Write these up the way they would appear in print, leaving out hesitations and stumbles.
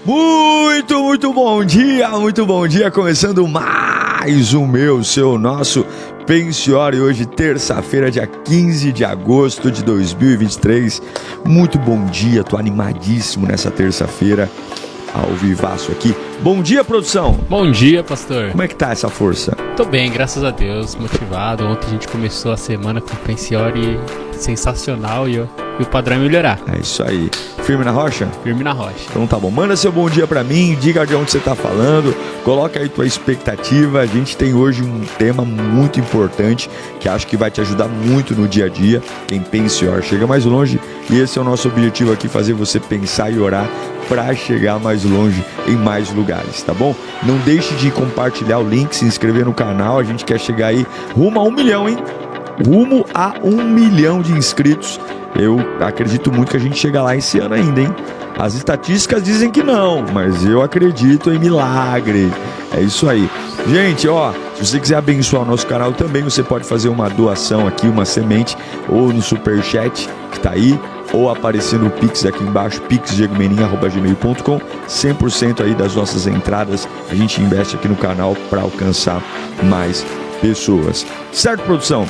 Muito bom dia, começando mais um nosso Pensiore, hoje terça-feira, dia 15 de agosto de 2023, muito bom dia, tô animadíssimo nessa terça-feira, ao vivaço aqui. Bom dia, produção! Bom dia, pastor! Como é que tá essa força? Tô bem, graças a Deus, motivado. Ontem a gente começou a semana com o Pensiore sensacional e o padrão é melhorar. É isso aí. Firme na rocha? Firme na rocha. Então tá bom. Manda seu bom dia pra mim, diga de onde você tá falando, coloca aí tua expectativa. A gente tem hoje um tema muito importante que acho que vai te ajudar muito no dia a dia. Quem pensa e ora chega mais longe. E esse é o nosso objetivo aqui, fazer você pensar e orar para chegar mais longe em mais lugares, tá bom? Não deixe de compartilhar o link, se inscrever no canal. A gente quer chegar aí rumo a 1 milhão, hein? Rumo a 1 milhão de inscritos. Eu acredito muito que a gente chega lá esse ano ainda, hein? As estatísticas dizem que não, mas eu acredito em milagre. É isso aí. Gente, ó, se você quiser abençoar o nosso canal também, você pode fazer uma doação aqui, uma semente, ou no Superchat, que tá aí, ou aparecendo o Pix aqui embaixo, pixdiegomenin@gmail.com. 100% aí das nossas entradas a gente investe aqui no canal para alcançar mais pessoas. Certo, produção?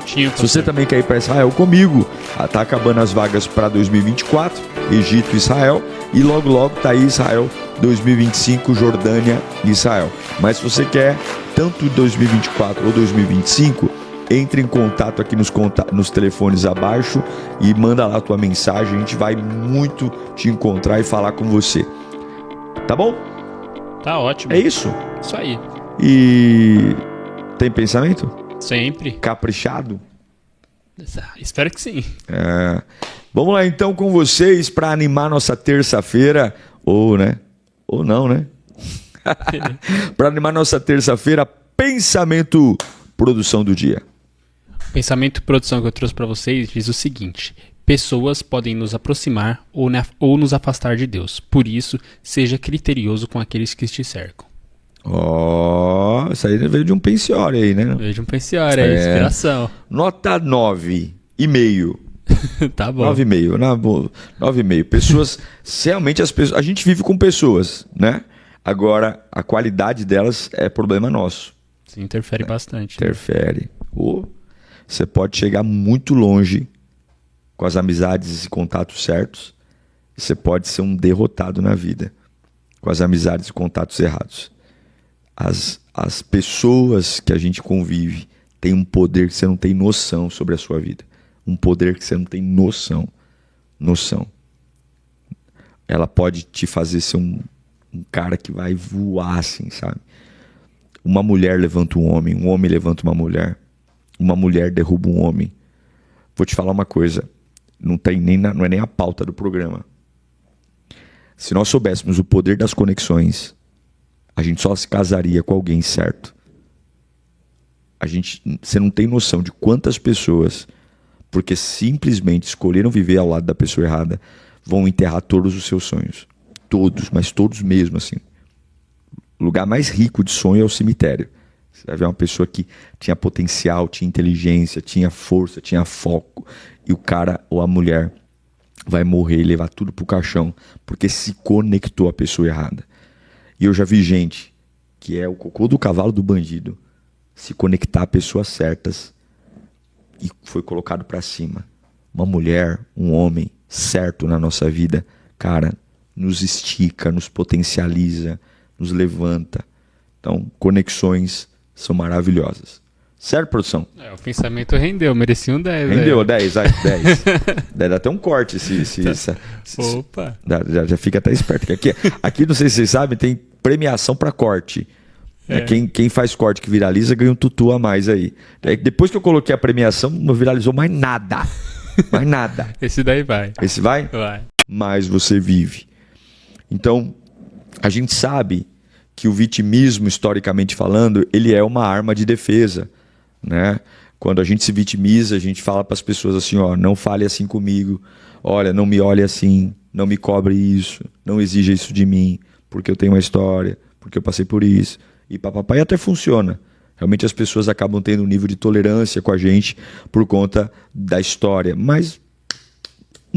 Se você também quer ir para Israel comigo, tá acabando as vagas para 2024, Egito e Israel, e logo tá aí Israel 2025, Jordânia e Israel. Mas se você quer tanto 2024 ou 2025, entre em contato aqui nos telefones abaixo e manda lá a tua mensagem, a gente vai muito te encontrar e falar com você. Tá bom? Tá ótimo. É isso? Isso aí. E tem pensamento? Sempre. Caprichado? Espero que sim. Vamos lá então com vocês para animar nossa terça-feira, ou não, né? Para animar nossa terça-feira, pensamento, produção do dia. O pensamento e produção que eu trouxe para vocês diz o seguinte: pessoas podem nos aproximar ou nos afastar de Deus. Por isso, seja criterioso com aqueles que te cercam. Isso aí veio de um Pensiore aí, né? Vejo um Pensiore, inspiração. Nota 9,5. Tá bom. 9,5. Pessoas, realmente a gente vive com pessoas, né? Agora, a qualidade delas é problema nosso. Sim, interfere bastante. Interfere. Você pode chegar muito longe com as amizades e contatos certos. E você pode ser um derrotado na vida com as amizades e contatos errados. As pessoas que a gente convive têm um poder que você não tem noção sobre a sua vida. Um poder que você não tem noção. Ela pode te fazer ser um cara que vai voar assim, sabe? Uma mulher levanta um homem levanta uma mulher derruba um homem. Vou te falar uma coisa, não é nem a pauta do programa. Se nós soubéssemos o poder das conexões, a gente só se casaria com alguém certo. Você não tem noção de quantas pessoas, porque simplesmente escolheram viver ao lado da pessoa errada, vão enterrar todos os seus sonhos. Todos, mas todos mesmo, assim. O lugar mais rico de sonho é o cemitério. Você vai ver uma pessoa que tinha potencial, tinha inteligência, tinha força, tinha foco, e o cara ou a mulher vai morrer e levar tudo pro caixão, porque se conectou à pessoa errada. E eu já vi gente que é o cocô do cavalo do bandido se conectar a pessoas certas e foi colocado para cima. Uma mulher, um homem certo na nossa vida, cara, nos estica, nos potencializa, nos levanta. Então, conexões são maravilhosas. Certo, produção? O pensamento rendeu, merecia um 10. Rendeu, 10. Dá até um corte. Opa! Já fica até esperto. Aqui, não sei se vocês sabem, tem premiação para corte. Quem faz corte que viraliza ganha um tutu a mais aí. Depois que eu coloquei a premiação, não viralizou mais nada. Esse daí vai. Esse vai? Vai. Mas você vive. Então, a gente sabe que o vitimismo, historicamente falando, ele é uma arma de defesa, né? Quando a gente se vitimiza, a gente fala para as pessoas assim, não fale assim comigo, olha, não me olhe assim, não me cobre isso, não exija isso de mim, porque eu tenho uma história, porque eu passei por isso, e papapá, e até funciona. Realmente as pessoas acabam tendo um nível de tolerância com a gente por conta da história, mas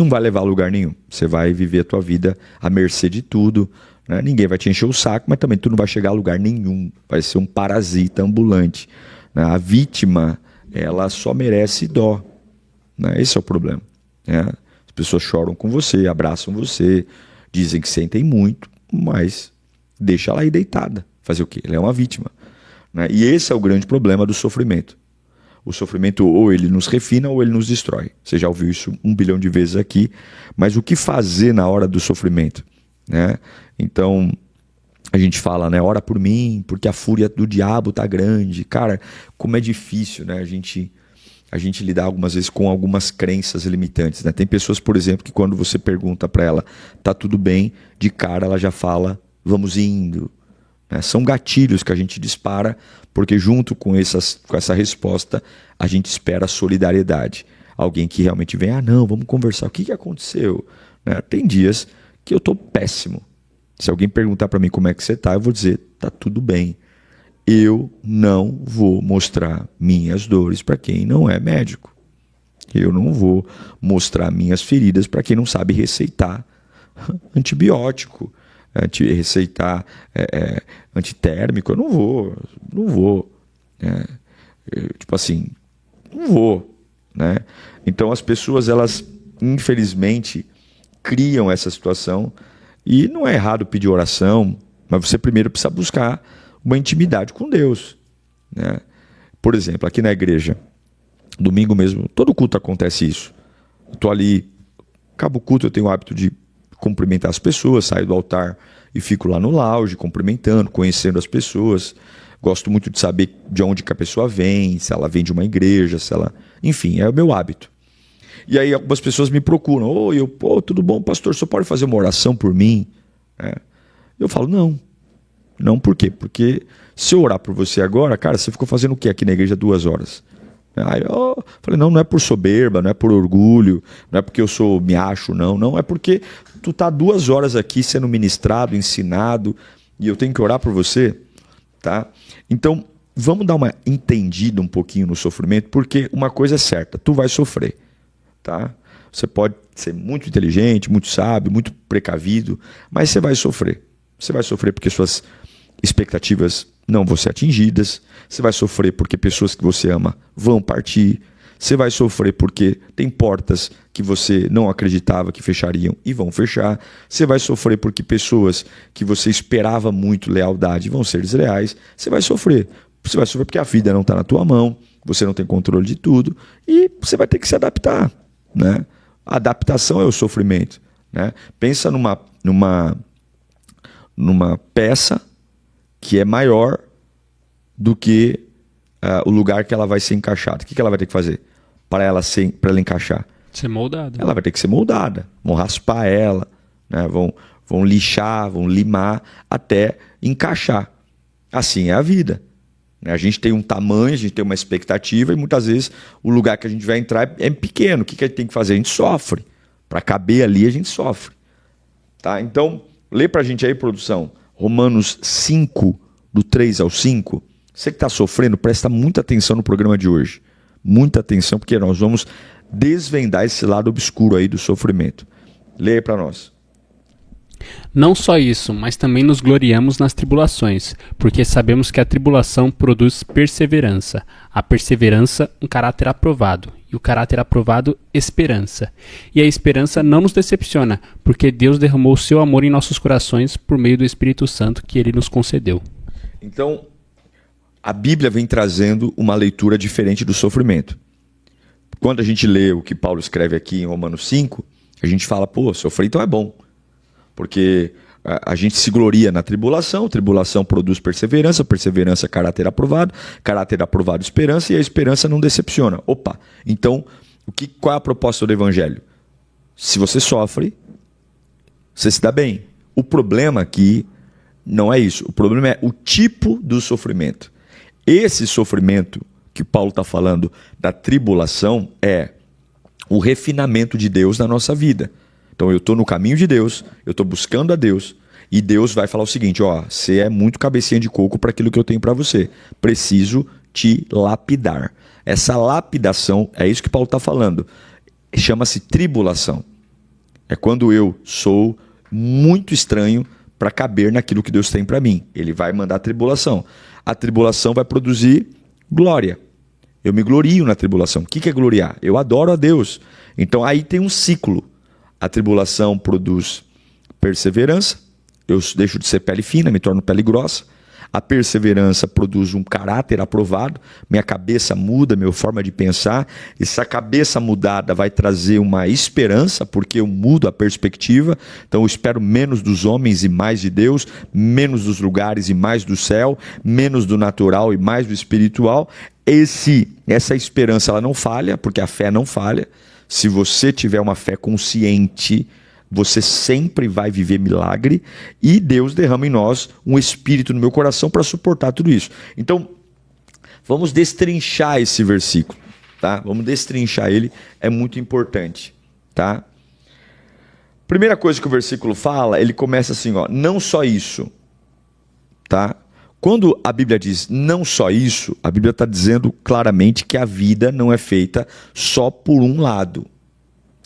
não vai levar a lugar nenhum. Você vai viver a tua vida à mercê de tudo, né? Ninguém vai te encher o saco, mas também tu não vai chegar a lugar nenhum. Vai ser um parasita ambulante, né? A vítima, ela só merece dó, né? Esse é o problema, né? As pessoas choram com você, abraçam você, dizem que sentem muito, mas deixa ela aí deitada. Fazer o quê? Ela é uma vítima, né? E esse é o grande problema do sofrimento. O sofrimento ou ele nos refina ou ele nos destrói. Você já ouviu isso 1 bilhão de vezes aqui. Mas o que fazer na hora do sofrimento, né? Então, a gente fala, né? Ora por mim, porque a fúria do diabo tá grande. Cara, como é difícil, né? A gente lidar algumas vezes com algumas crenças limitantes, né? Tem pessoas, por exemplo, que quando você pergunta para ela, tá tudo bem, de cara ela já fala, vamos indo. São gatilhos que a gente dispara, porque junto com essa resposta, a gente espera solidariedade. Alguém que realmente vem, não, vamos conversar, o que aconteceu? Né? Tem dias que eu estou péssimo. Se alguém perguntar para mim como é que você está, eu vou dizer, tá tudo bem. Eu não vou mostrar minhas dores para quem não é médico. Eu não vou mostrar minhas feridas para quem não sabe receitar antibiótico. Receitar antitérmico, eu não vou, né? Tipo assim, não vou, né? Então as pessoas, elas infelizmente criam essa situação e não é errado pedir oração, mas você primeiro precisa buscar uma intimidade com Deus, né? Por exemplo, aqui na igreja, domingo mesmo, todo culto acontece isso. Eu tô ali, acaba o culto, eu tenho o hábito de cumprimentar as pessoas, saio do altar e fico lá no lounge, cumprimentando, conhecendo as pessoas. Gosto muito de saber de onde que a pessoa vem, se ela vem de uma igreja, se ela... Enfim, é o meu hábito. E aí algumas pessoas me procuram. Tudo bom, pastor, você pode fazer uma oração por mim? Eu falo, não. Não, por quê? Porque se eu orar por você agora, cara, você ficou fazendo o quê aqui na igreja 2 horas? Aí eu falei, não é por soberba, não é por orgulho, não é porque eu me acho, não, é porque tu tá 2 horas aqui sendo ministrado, ensinado, e eu tenho que orar por você, tá? Então, vamos dar uma entendida um pouquinho no sofrimento, porque uma coisa é certa, tu vai sofrer, tá? Você pode ser muito inteligente, muito sábio, muito precavido, mas você vai sofrer. Você vai sofrer porque suas expectativas não vão ser atingidas, você vai sofrer porque pessoas que você ama vão partir, você vai sofrer porque tem portas que você não acreditava que fechariam e vão fechar, você vai sofrer porque pessoas que você esperava muito lealdade vão ser desleais, você vai sofrer porque a vida não está na tua mão, você não tem controle de tudo e você vai ter que se adaptar, né? A adaptação é o sofrimento, né? Pensa numa peça que é maior do que o lugar que ela vai ser encaixada. O que ela vai ter que fazer para ela encaixar? Ser moldada. Ela vai ter que ser moldada. Vão raspar ela, né? Vão lixar, vão limar até encaixar. Assim é a vida. A gente tem um tamanho, a gente tem uma expectativa e muitas vezes o lugar que a gente vai entrar é pequeno. O que a gente tem que fazer? A gente sofre. Para caber ali, a gente sofre. Tá? Então, lê para a gente aí, produção, Romanos 5, do 3 ao 5. Você que está sofrendo, presta muita atenção no programa de hoje. Muita atenção, porque nós vamos desvendar esse lado obscuro aí do sofrimento. Leia aí para nós. Não só isso, mas também nos gloriamos nas tribulações, porque sabemos que a tribulação produz perseverança. A perseverança, um caráter aprovado. E o caráter aprovado, esperança. E a esperança não nos decepciona, porque Deus derramou o seu amor em nossos corações por meio do Espírito Santo que Ele nos concedeu. Então, a Bíblia vem trazendo uma leitura diferente do sofrimento. Quando a gente lê o que Paulo escreve aqui em Romanos 5, a gente fala, sofrer então é bom. Porque a gente se gloria na tribulação, tribulação produz perseverança, perseverança caráter aprovado esperança, e a esperança não decepciona. Então qual é a proposta do evangelho? Se você sofre, você se dá bem. O problema aqui não é isso, o problema é o tipo do sofrimento. Esse sofrimento que Paulo está falando da tribulação é o refinamento de Deus na nossa vida. Então eu estou no caminho de Deus, eu estou buscando a Deus, e Deus vai falar o seguinte, você é muito cabecinha de coco para aquilo que eu tenho para você. Preciso te lapidar. Essa lapidação, é isso que Paulo está falando, chama-se tribulação. É quando eu sou muito estranho para caber naquilo que Deus tem para mim. Ele vai mandar tribulação. A tribulação vai produzir glória. Eu me glorio na tribulação. O que é gloriar? Eu adoro a Deus. Então aí tem um ciclo. A tribulação produz perseverança. Eu deixo de ser pele fina, me torno pele grossa. A perseverança produz um caráter aprovado. Minha cabeça muda, minha forma de pensar. Essa cabeça mudada vai trazer uma esperança, porque eu mudo a perspectiva. Então eu espero menos dos homens e mais de Deus, menos dos lugares e mais do céu, menos do natural e mais do espiritual. Essa esperança ela não falha, porque a fé não falha. Se você tiver uma fé consciente, você sempre vai viver milagre e Deus derrama em nós um espírito no meu coração para suportar tudo isso. Então, vamos destrinchar esse versículo, tá? Vamos destrinchar ele, é muito importante, tá? Primeira coisa que o versículo fala, ele começa assim, ó, não só isso, tá? Quando a Bíblia diz não só isso, a Bíblia está dizendo claramente que a vida não é feita só por um lado.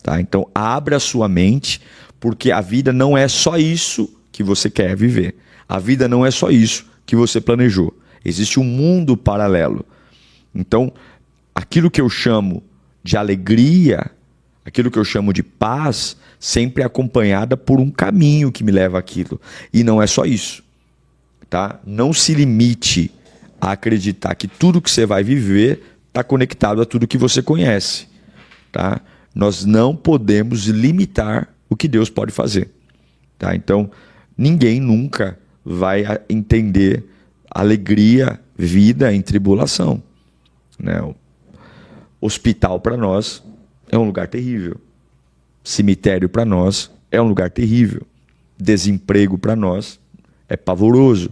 Tá? Então, abra a sua mente, porque a vida não é só isso que você quer viver. A vida não é só isso que você planejou. Existe um mundo paralelo. Então, aquilo que eu chamo de alegria, aquilo que eu chamo de paz, sempre é acompanhada por um caminho que me leva àquilo. E não é só isso. Tá? Não se limite a acreditar que tudo que você vai viver está conectado a tudo que você conhece. Tá? Nós não podemos limitar o que Deus pode fazer. Tá? Então, ninguém nunca vai entender alegria, vida em tribulação. Né? O hospital para nós é um lugar terrível. Cemitério para nós é um lugar terrível. Desemprego para nós é pavoroso.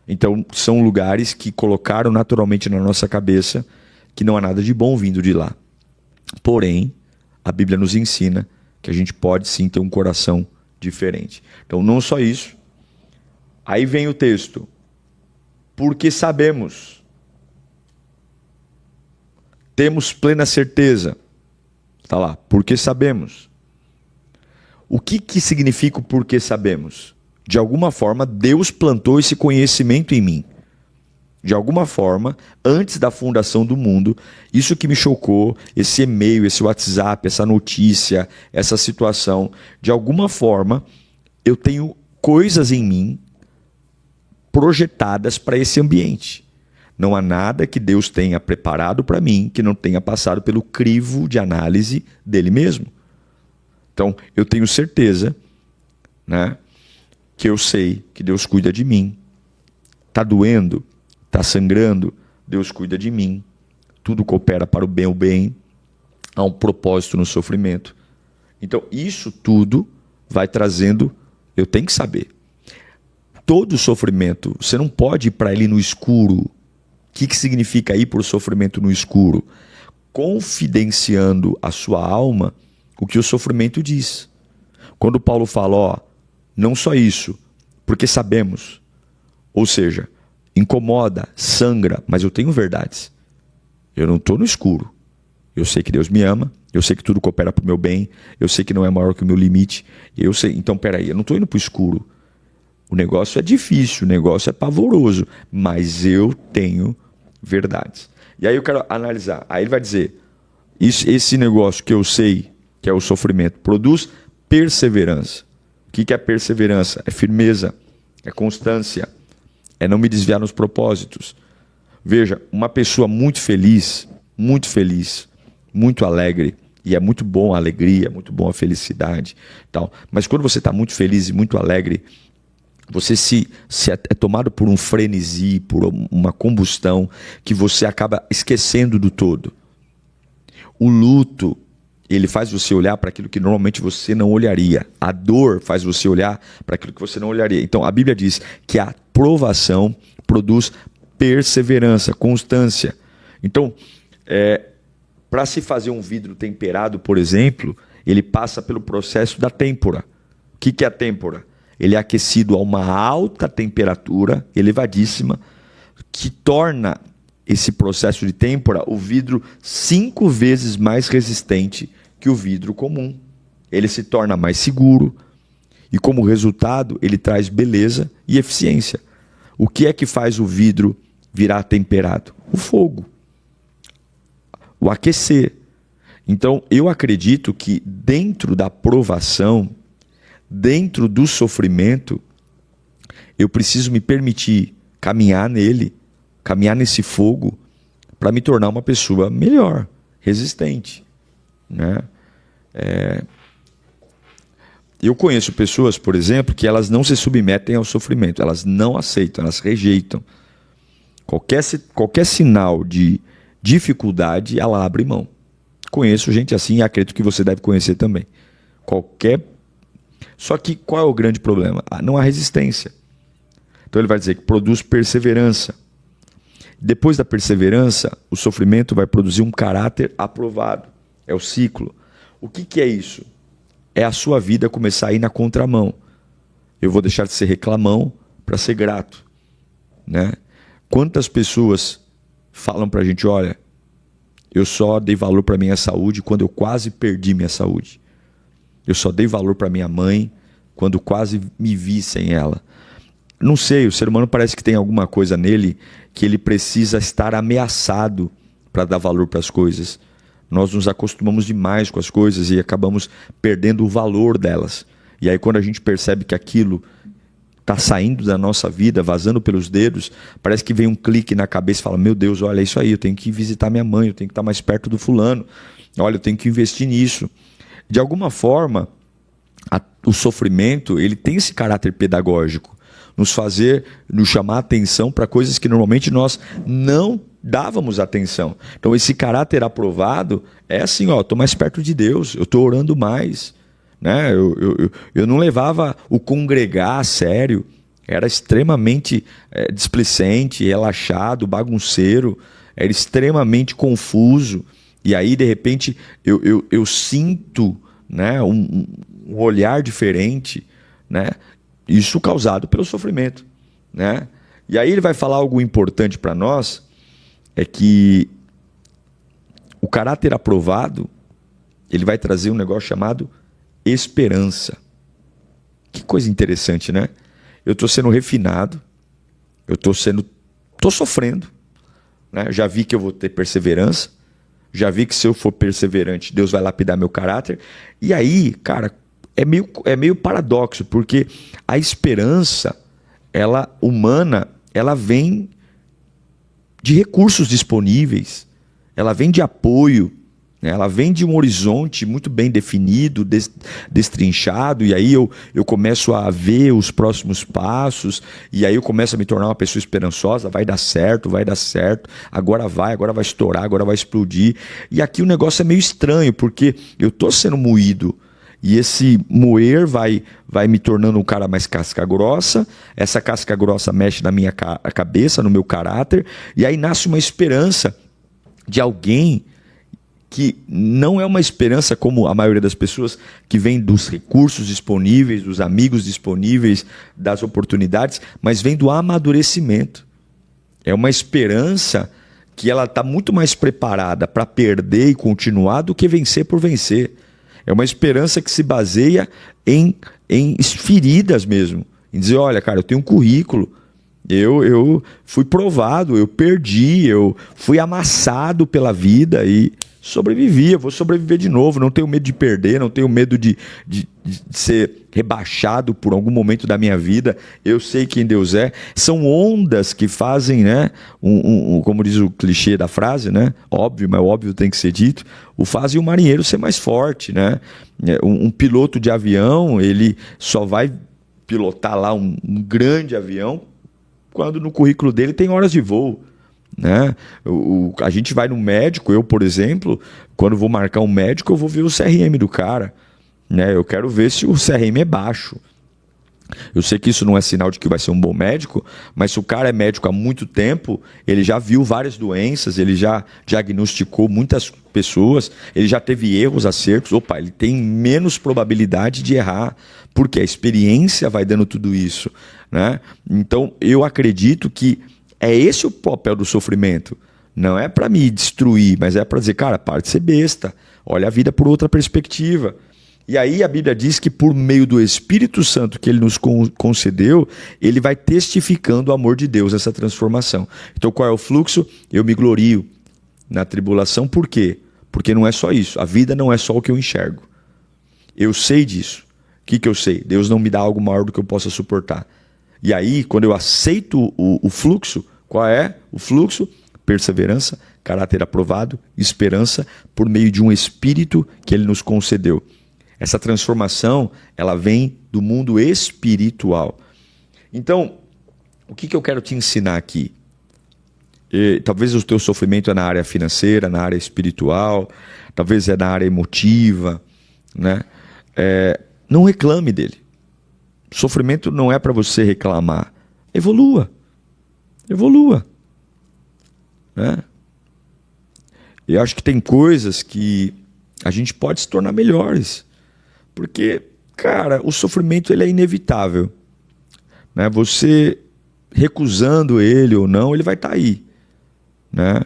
Então, são lugares que colocaram naturalmente na nossa cabeça que não há nada de bom vindo de lá. Porém, a Bíblia nos ensina que a gente pode sim ter um coração diferente. Então, não só isso. Aí vem o texto. Porque sabemos. Temos plena certeza. Está lá. Porque sabemos. O que significa o porque sabemos? De alguma forma, Deus plantou esse conhecimento em mim. De alguma forma, antes da fundação do mundo, isso que me chocou, esse e-mail, esse WhatsApp, essa notícia, essa situação, de alguma forma, eu tenho coisas em mim projetadas para esse ambiente. Não há nada que Deus tenha preparado para mim que não tenha passado pelo crivo de análise dele mesmo. Então, eu tenho certeza, né, que eu sei que Deus cuida de mim. Está doendo? Está sangrando, Deus cuida de mim. Tudo coopera para o bem. Há um propósito no sofrimento. Então, isso tudo vai trazendo, eu tenho que saber. Todo sofrimento, você não pode ir para ele no escuro. O que significa ir para o sofrimento no escuro? Confidenciando a sua alma o que o sofrimento diz. Quando Paulo fala, ó, não só isso, porque sabemos. Ou seja, incomoda, sangra, mas eu tenho verdades. Eu não estou no escuro. Eu sei que Deus me ama, eu sei que tudo coopera para o meu bem, eu sei que não é maior que o meu limite. Eu sei, então peraí, eu não estou indo para o escuro. O negócio é difícil, o negócio é pavoroso, mas eu tenho verdades. E aí eu quero analisar. Aí ele vai dizer, esse negócio que eu sei, que é o sofrimento, produz perseverança. O que é perseverança? É firmeza, é constância, é não me desviar nos propósitos. Veja, uma pessoa muito feliz, muito alegre, e é muito bom a alegria, é muito bom a felicidade, tal. Mas quando você está muito feliz e muito alegre, você se é tomado por um frenesi, por uma combustão, que você acaba esquecendo do todo. O luto, ele faz você olhar para aquilo que normalmente você não olharia. A dor faz você olhar para aquilo que você não olharia. Então, a Bíblia diz que a provação produz perseverança, constância. Então, para se fazer um vidro temperado, por exemplo, ele passa pelo processo da têmpora. O que é a têmpora? Ele é aquecido a uma alta temperatura, elevadíssima, que torna esse processo de têmpora o vidro 5 vezes mais resistente que o vidro comum. ele se torna mais seguro e, como resultado, ele traz beleza e eficiência. O que é que faz o vidro virar temperado? O fogo, o aquecer. Então, eu acredito que dentro da provação, dentro do sofrimento, eu preciso me permitir caminhar nele, caminhar nesse fogo, para me tornar uma pessoa melhor, resistente, né? Eu conheço pessoas, por exemplo, que elas não se submetem ao sofrimento, elas não aceitam, elas rejeitam. Qualquer sinal de dificuldade, ela abre mão. Conheço gente assim e acredito que você deve conhecer também. Só que qual é o grande problema? Não há resistência. Então ele vai dizer que produz perseverança. Depois da perseverança, o sofrimento vai produzir um caráter aprovado. É o ciclo. O que é isso? É a sua vida começar a ir na contramão. Eu vou deixar de ser reclamão para ser grato, né? Quantas pessoas falam para a gente, olha, eu só dei valor para minha saúde quando eu quase perdi minha saúde. Eu só dei valor para minha mãe quando quase me vi sem ela. Não sei, o ser humano parece que tem alguma coisa nele que ele precisa estar ameaçado para dar valor para as coisas. Nós nos acostumamos demais com as coisas e acabamos perdendo o valor delas. E aí quando a gente percebe que aquilo está saindo da nossa vida, vazando pelos dedos, parece que vem um clique na cabeça e fala, meu Deus, olha, é isso aí, eu tenho que visitar minha mãe, eu tenho que estar mais perto do fulano, olha, eu tenho que investir nisso. De alguma forma, o sofrimento, ele tem esse caráter pedagógico, nos chamar a atenção para coisas que normalmente nós não dávamos atenção. Então esse caráter aprovado é assim, ó, estou mais perto de Deus, eu estou orando mais, né? Eu não levava o congregar a sério, era extremamente displicente, relaxado, bagunceiro, era extremamente confuso, e aí de repente eu sinto, né, um olhar diferente, né? Isso causado pelo sofrimento, né? E aí ele vai falar algo importante para nós, é que o caráter aprovado, ele vai trazer um negócio chamado esperança. Que coisa interessante, né? Eu estou sendo refinado, eu estou sofrendo, né? Já vi que eu vou ter perseverança, já vi que se eu for perseverante, Deus vai lapidar meu caráter. E aí, cara, é meio paradoxo, porque a esperança, humana, ela vem de recursos disponíveis, ela vem de apoio, né? Ela vem de um horizonte muito bem definido, destrinchado, e aí eu começo a ver os próximos passos, e aí eu começo a me tornar uma pessoa esperançosa, vai dar certo, agora vai estourar, agora vai explodir. E aqui o negócio é meio estranho, porque eu estou sendo moído, e esse moer vai me tornando um cara mais casca grossa, essa casca grossa mexe na minha cabeça, no meu caráter, e aí nasce uma esperança de alguém que não é uma esperança como a maioria das pessoas, que vem dos recursos disponíveis, dos amigos disponíveis, das oportunidades, mas vem do amadurecimento. É uma esperança que ela está muito mais preparada para perder e continuar do que vencer por vencer. É uma esperança que se baseia em feridas mesmo. Em dizer, olha, cara, eu tenho um currículo, eu fui provado, eu perdi, eu fui amassado pela vida e sobrevivi, eu vou sobreviver de novo, não tenho medo de perder, não tenho medo de ser rebaixado por algum momento da minha vida, eu sei quem Deus é. São ondas que fazem, né, como diz o clichê da frase, né, óbvio, mas óbvio tem que ser dito, fazem o marinheiro ser mais forte, né? Um piloto de avião, ele só vai pilotar lá um grande avião quando no currículo dele tem horas de voo, né? A gente vai no médico, eu, por exemplo, quando vou marcar um médico, eu vou ver o CRM do cara, né? Eu quero ver se o CRM é baixo. Eu sei que isso não é sinal de que vai ser um bom médico, mas se o cara é médico há muito tempo, ele já viu várias doenças, ele já diagnosticou muitas pessoas, ele já teve erros, acertos, ele tem menos probabilidade de errar, porque a experiência vai dando tudo isso, né? Então, eu acredito que é esse o papel do sofrimento. Não é para me destruir, mas é para dizer, cara, para de ser besta, olha a vida por outra perspectiva. E aí a Bíblia diz que por meio do Espírito Santo que ele nos concedeu, ele vai testificando o amor de Deus, essa transformação. Então qual é o fluxo? Eu me glorio na tribulação. Por quê? Porque não é só isso. A vida não é só o que eu enxergo. Eu sei disso. O que eu sei? Deus não me dá algo maior do que eu possa suportar. E aí, quando eu aceito o fluxo, qual é o fluxo? Perseverança, caráter aprovado, esperança, por meio de um Espírito que ele nos concedeu. Essa transformação, ela vem do mundo espiritual. Então, o que eu quero te ensinar aqui? Talvez o teu sofrimento é na área financeira, na área espiritual, talvez é na área emotiva, né? Não reclame dele. Sofrimento não é para você reclamar. Evolua. Evolua. Né? Eu acho que tem coisas que a gente pode se tornar melhores. Porque, cara, o sofrimento ele é inevitável. Né? Você recusando ele ou não, ele vai estar aí. Né?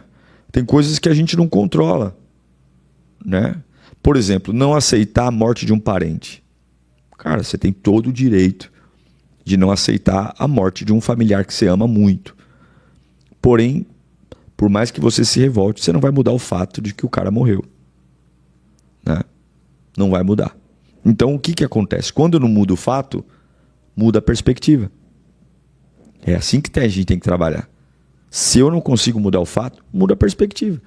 Tem coisas que a gente não controla. Né? Por exemplo, não aceitar a morte de um parente. Cara, você tem todo o direito de não aceitar a morte de um familiar que você ama muito. Porém, por mais que você se revolte, você não vai mudar o fato de que o cara morreu. Né? Não vai mudar. Então, o que acontece? Quando não muda o fato, muda a perspectiva. É assim que a gente tem que trabalhar. Se eu não consigo mudar o fato, muda a perspectiva.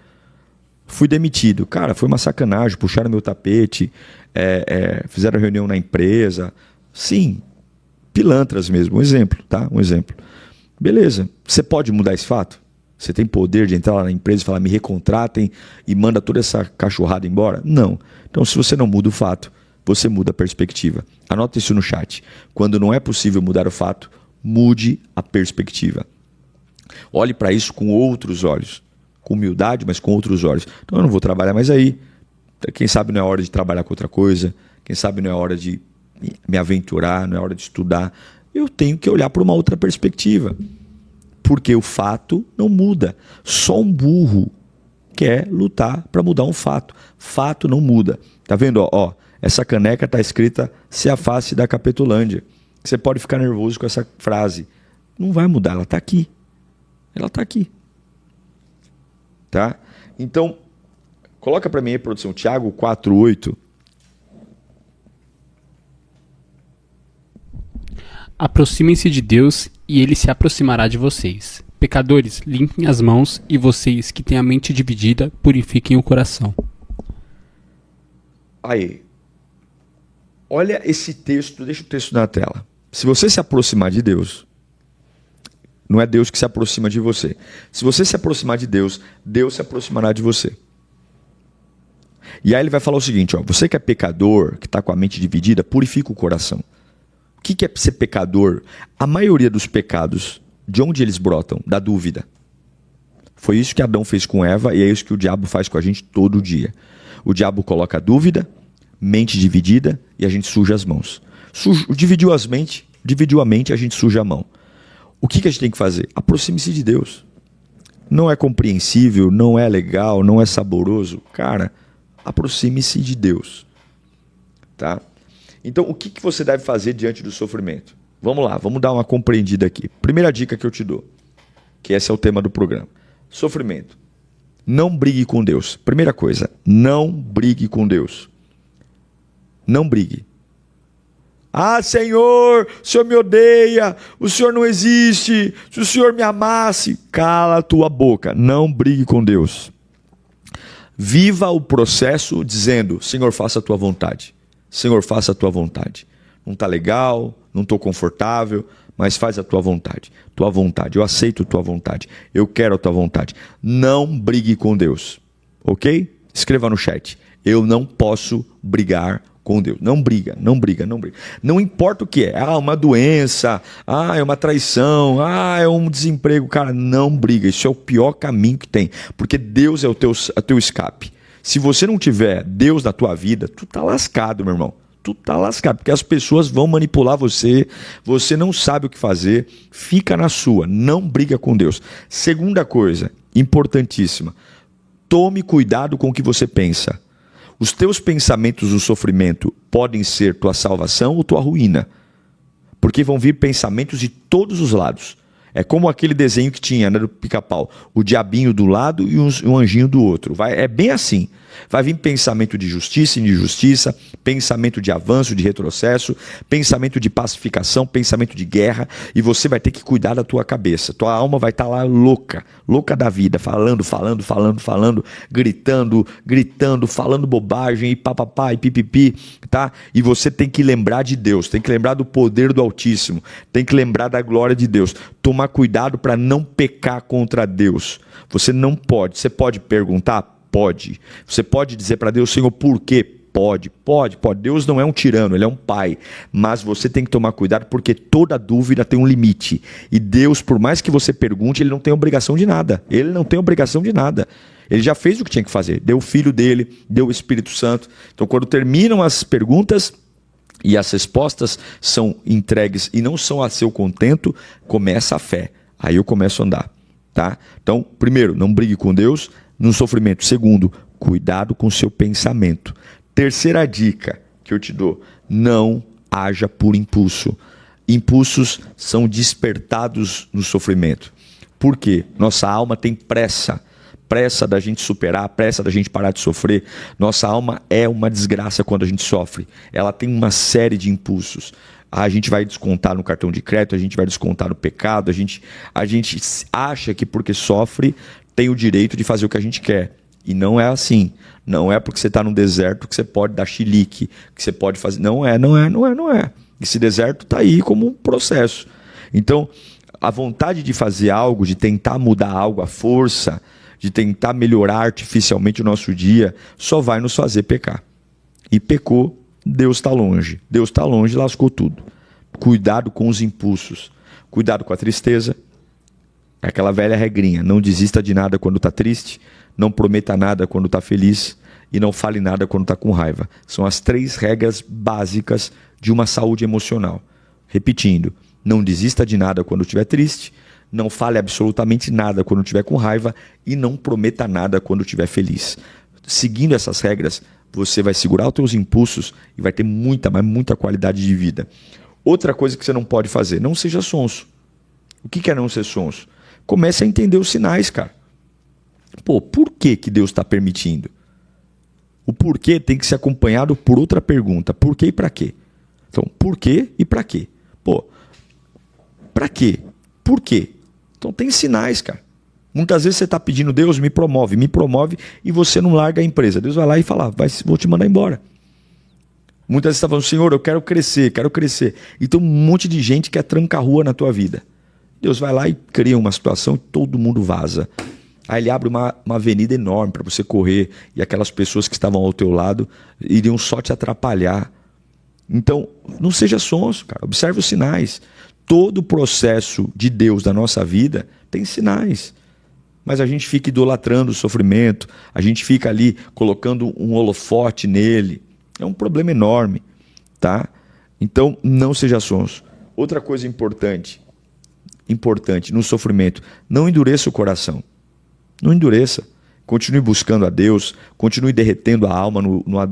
Fui demitido. Cara, foi uma sacanagem, puxaram meu tapete, fizeram reunião na empresa. Sim, pilantras mesmo. Um exemplo, tá? Um exemplo. Beleza, você pode mudar esse fato? Você tem poder de entrar lá na empresa e falar, me recontratem e manda toda essa cachorrada embora? Não. Então, se você não muda o fato, você muda a perspectiva. Anota isso no chat. Quando não é possível mudar o fato, mude a perspectiva. Olhe para isso com outros olhos. Com humildade, mas com outros olhos. Então eu não vou trabalhar mais aí. Quem sabe não é hora de trabalhar com outra coisa. Quem sabe não é hora de me aventurar, não é hora de estudar. Eu tenho que olhar para uma outra perspectiva. Porque o fato não muda. Só um burro quer lutar para mudar um fato. Fato não muda. Tá vendo? Ó, essa caneca está escrita "Se afaste da Capetolândia". Você pode ficar nervoso com essa frase. Não vai mudar, ela está aqui. Ela está aqui. Tá? Então, coloca para mim aí, produção, Tiago 4:8. Aproximem-se de Deus e ele se aproximará de vocês. Pecadores, limpem as mãos, e vocês que têm a mente dividida, purifiquem o coração. Aí. Olha esse texto, deixa o texto na tela. Se você se aproximar de Deus, não é Deus que se aproxima de você. Se você se aproximar de Deus, Deus se aproximará de você. E aí ele vai falar o seguinte, ó, você que é pecador, que está com a mente dividida, purifica o coração. O que é ser pecador? A maioria dos pecados, de onde eles brotam? Da dúvida. Foi isso que Adão fez com Eva e é isso que o diabo faz com a gente todo dia. O diabo coloca a dúvida, mente dividida e a gente suja as mãos. Dividiu a mente, a gente suja a mão. O que a gente tem que fazer? Aproxime-se de Deus. Não é compreensível, não é legal, não é saboroso. Cara, aproxime-se de Deus. Tá? Então, o que você deve fazer diante do sofrimento? Vamos lá, vamos dar uma compreendida aqui. Primeira dica que eu te dou, que esse é o tema do programa. Sofrimento. Não brigue com Deus. Primeira coisa, não brigue com Deus. Não brigue. Ah, Senhor, o Senhor me odeia, o Senhor não existe, se o Senhor me amasse, cala a tua boca, não brigue com Deus. Viva o processo dizendo, Senhor, faça a tua vontade. Senhor, faça a tua vontade. Não está legal, não estou confortável, mas faz a tua vontade. Tua vontade, eu aceito a tua vontade, eu quero a tua vontade. Não brigue com Deus, ok? Escreva no chat, eu não posso brigar com Deus. Não briga, não briga, não briga. Não importa o que é. Ah, uma doença. Ah, é uma traição. Ah, é um desemprego. Cara, não briga. Isso é o pior caminho que tem. Porque Deus é o teu escape. Se você não tiver Deus na tua vida, tu tá lascado, meu irmão. Tu tá lascado. Porque as pessoas vão manipular você. Você não sabe o que fazer. Fica na sua. Não briga com Deus. Segunda coisa, importantíssima. Tome cuidado com o que você pensa. Os teus pensamentos do sofrimento podem ser tua salvação ou tua ruína. Porque vão vir pensamentos de todos os lados. É como aquele desenho que tinha, né, do Pica-Pau. O diabinho do lado e um anjinho do outro. É bem assim. Vai vir pensamento de justiça e injustiça, pensamento de avanço, de retrocesso, pensamento de pacificação, pensamento de guerra, e você vai ter que cuidar da tua cabeça. Tua alma vai estar lá louca da vida, falando, gritando, falando bobagem, e papapá, e pipipi, tá? E você tem que lembrar de Deus, tem que lembrar do poder do Altíssimo, tem que lembrar da glória de Deus. Tomar cuidado para não pecar contra Deus. Você não pode. Você pode perguntar? Pode. Você pode dizer para Deus, Senhor, por quê? Pode. Deus não é um tirano, Ele é um pai. Mas você tem que tomar cuidado porque toda dúvida tem um limite. E Deus, por mais que você pergunte, Ele não tem obrigação de nada. Ele não tem obrigação de nada. Ele já fez o que tinha que fazer. Deu o Filho dele, deu o Espírito Santo. Então, quando terminam as perguntas e as respostas são entregues e não são a seu contento, começa a fé. Aí eu começo a andar. Tá? Então, primeiro, não brigue com Deus no sofrimento. Segundo, cuidado com o seu pensamento. Terceira dica que eu te dou, não haja por impulso. Impulsos são despertados no sofrimento. Por quê? Nossa alma tem pressa da gente superar, pressa da gente parar de sofrer. Nossa alma é uma desgraça quando a gente sofre. Ela tem uma série de impulsos. A gente vai descontar no cartão de crédito, a gente vai descontar no pecado, a gente acha que porque sofre tem o direito de fazer o que a gente quer. E não é assim. Não é porque você está num deserto que você pode dar chilique, que você pode fazer. Não é. Esse deserto está aí como um processo. Então, a vontade de fazer algo, de tentar mudar algo à força, de tentar melhorar artificialmente o nosso dia, só vai nos fazer pecar. E pecou, Deus está longe. Deus está longe, lascou tudo. Cuidado com os impulsos. Cuidado com a tristeza. É aquela velha regrinha. Não desista de nada quando está triste. Não prometa nada quando está feliz. E não fale nada quando está com raiva. São as 3 regras básicas de uma saúde emocional. Repetindo. Não desista de nada quando estiver triste. Não fale absolutamente nada quando estiver com raiva. E não prometa nada quando estiver feliz. Seguindo essas regras, você vai segurar os teus impulsos e vai ter muita qualidade de vida. Outra coisa que você não pode fazer, não seja sonso. O que é não ser sonso? Comece a entender os sinais, cara. Pô, por que Deus está permitindo? O porquê tem que ser acompanhado por outra pergunta. Por quê e para quê? Então, por quê e para quê? Pô, para quê? Por quê? Então tem sinais, cara. Muitas vezes você está pedindo, Deus me promove, e você não larga a empresa. Deus vai lá e fala, vou te mandar embora. Muitas vezes você está falando, Senhor, eu quero crescer. Então um monte de gente quer trancar a rua na tua vida. Deus vai lá e cria uma situação e todo mundo vaza. Aí ele abre uma avenida enorme para você correr e aquelas pessoas que estavam ao teu lado iriam só te atrapalhar. Então, não seja sonso, cara. Observe os sinais. Todo o processo de Deus da nossa vida tem sinais. Mas a gente fica idolatrando o sofrimento, a gente fica ali colocando um holofote nele. É um problema enorme, tá? Então, não seja sonso. Outra coisa importante no sofrimento, não endureça o coração. Não endureça. Continue buscando a Deus, continue derretendo a alma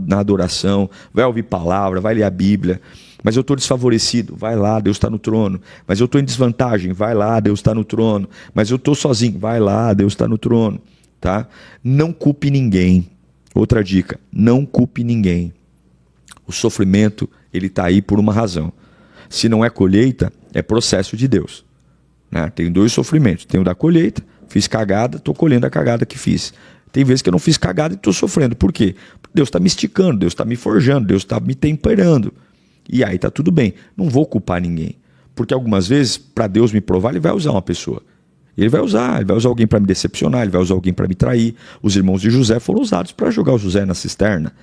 na adoração, vai ouvir palavra, vai ler a Bíblia. Mas eu estou desfavorecido, vai lá, Deus está no trono. Mas eu estou em desvantagem, vai lá, Deus está no trono. Mas eu estou sozinho, vai lá, Deus está no trono. Tá? Não culpe ninguém. Outra dica, não culpe ninguém. O sofrimento, ele está aí por uma razão. Se não é colheita, é processo de Deus. Né? Tem 2 sofrimentos, tem o da colheita, fiz cagada, estou colhendo a cagada que fiz. Tem vezes que eu não fiz cagada e estou sofrendo. Por quê? Porque Deus está me esticando, Deus está me forjando, Deus está me temperando. E aí está tudo bem. Não vou culpar ninguém. Porque algumas vezes, para Deus me provar, Ele vai usar uma pessoa. Ele vai usar alguém para me decepcionar, Ele vai usar alguém para me trair. Os irmãos de José foram usados para jogar o José na cisterna.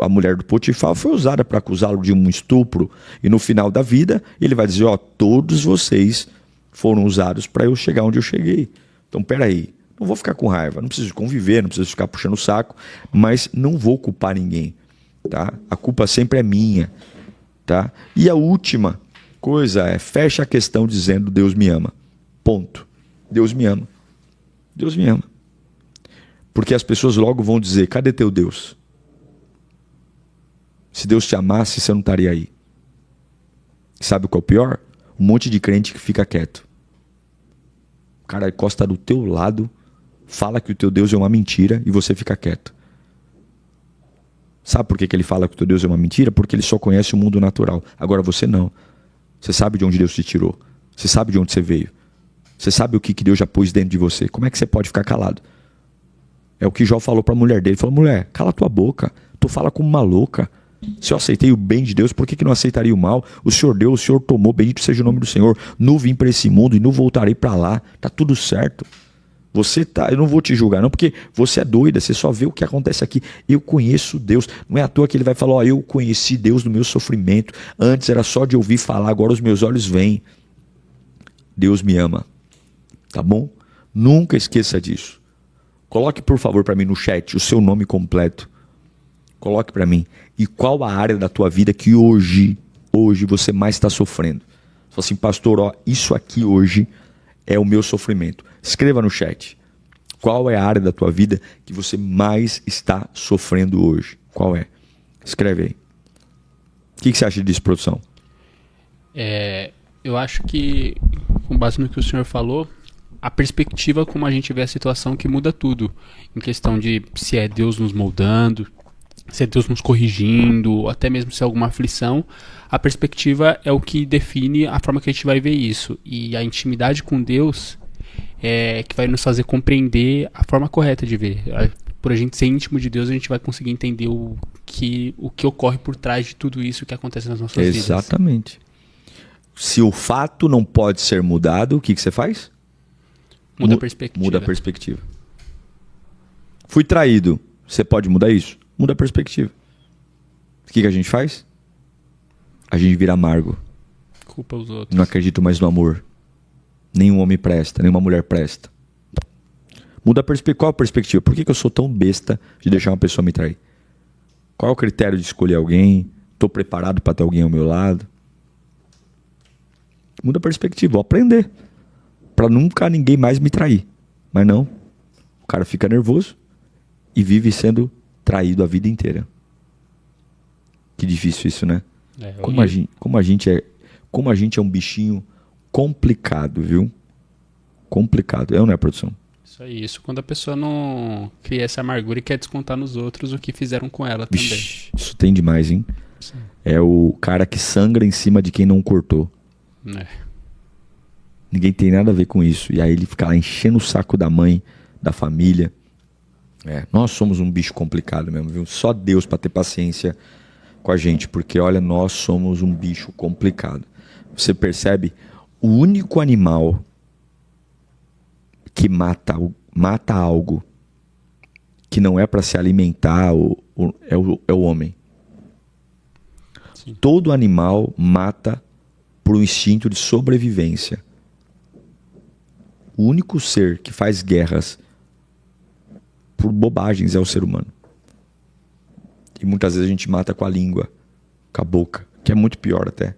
A mulher do Potifar foi usada para acusá-lo de um estupro. E no final da vida, ele vai dizer, todos vocês foram usados para eu chegar onde eu cheguei. Então, peraí, não vou ficar com raiva, não preciso conviver, não preciso ficar puxando o saco, mas não vou culpar ninguém, tá? A culpa sempre é minha, tá? E a última coisa é, fecha a questão dizendo, Deus me ama, ponto. Deus me ama. Deus me ama. Porque as pessoas logo vão dizer, cadê teu Deus? Se Deus te amasse, você não estaria aí. Sabe qual é o pior? Um monte de crente que fica quieto. O cara encosta do teu lado, fala que o teu Deus é uma mentira e você fica quieto. Sabe por que ele fala que o teu Deus é uma mentira? Porque ele só conhece o mundo natural. Agora você não. Você sabe de onde Deus te tirou. Você sabe de onde você veio. Você sabe o que Deus já pôs dentro de você. Como é que você pode ficar calado? É o que Jó falou para a mulher dele. Ele falou, mulher, cala tua boca. Tu fala como uma louca. Se eu aceitei o bem de Deus, por que não aceitaria o mal? O Senhor deu, o Senhor tomou, bendito seja o nome do Senhor. Nu vim para esse mundo e nu voltarei para lá. Tá tudo certo. Eu não vou te julgar não, porque você é doida, você só vê o que acontece aqui. Eu conheço Deus. Não é à toa que ele vai falar, ó, eu conheci Deus no meu sofrimento. Antes era só de ouvir falar, agora os meus olhos veem. Deus me ama. Tá bom? Nunca esqueça disso. Coloque, por favor, para mim no chat o seu nome completo. Coloque para mim. E qual a área da tua vida que hoje você mais está sofrendo? Fala assim, pastor, ó, isso aqui hoje é o meu sofrimento. Escreva no chat. Qual é a área da tua vida que você mais está sofrendo hoje? Qual é? Escreve aí. O que você acha disso, produção? Eu acho que, com base no que o senhor falou, a perspectiva como a gente vê a situação que muda tudo. Em questão de se é Deus nos moldando, se é Deus nos corrigindo, ou até mesmo se é alguma aflição, a perspectiva é o que define a forma que a gente vai ver isso. E a intimidade com Deus é que vai nos fazer compreender a forma correta de ver. Por a gente ser íntimo de Deus, a gente vai conseguir entender o que ocorre por trás de tudo isso que acontece nas nossas vidas. Exatamente. Se o fato não pode ser mudado, o que você faz? Muda a perspectiva. Muda a perspectiva. Fui traído. Você pode mudar isso? Muda a perspectiva. O que a gente faz? A gente vira amargo. Culpa os outros. Não acredito mais no amor. Nenhum homem presta, nenhuma mulher presta. Muda a perspectiva. Qual a perspectiva? Por que eu sou tão besta de deixar uma pessoa me trair? Qual é o critério de escolher alguém? Estou preparado para ter alguém ao meu lado? Muda a perspectiva. Vou aprender. Para nunca ninguém mais me trair. Mas não. O cara fica nervoso e vive sendo traído a vida inteira. Que difícil isso, né? Como a gente é um bichinho complicado, viu? Complicado. É ou não é, produção? Isso quando a pessoa não cria essa amargura e quer descontar nos outros o que fizeram com ela também. Isso tem demais, hein? Sim. É o cara que sangra em cima de quem não cortou. Ninguém tem nada a ver com isso. E aí ele fica lá enchendo o saco da mãe, da família. Nós somos um bicho complicado mesmo, viu? Só Deus para ter paciência com a gente, porque olha, nós somos um bicho complicado. Você percebe? O único animal que mata algo que não é para se alimentar é o homem. Sim. Todo animal mata por um instinto de sobrevivência. O único ser que faz guerras por bobagens é o ser humano. E muitas vezes a gente mata com a língua, com a boca, que é muito pior até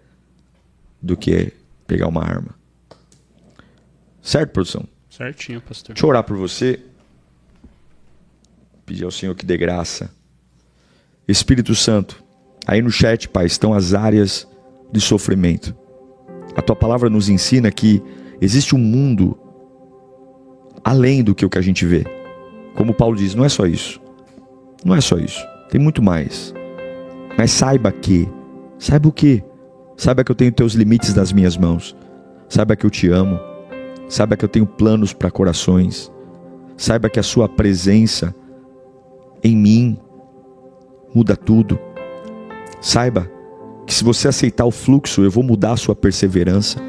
do que pegar uma arma. Certo, produção? Certinho, pastor. Deixa eu orar por você. Pedir ao Senhor que dê graça. Espírito Santo, aí no chat, Pai, estão as áreas de sofrimento. A Tua palavra nos ensina que existe um mundo além do que o que a gente vê. Como Paulo diz, não é só isso. Não é só isso. Tem muito mais. Mas saiba o quê? Saiba que eu tenho Teus limites nas minhas mãos. Saiba que eu te amo. Saiba que eu tenho planos para corações. Saiba que a Sua presença em mim muda tudo. Saiba que se você aceitar o fluxo, eu vou mudar a sua perseverança.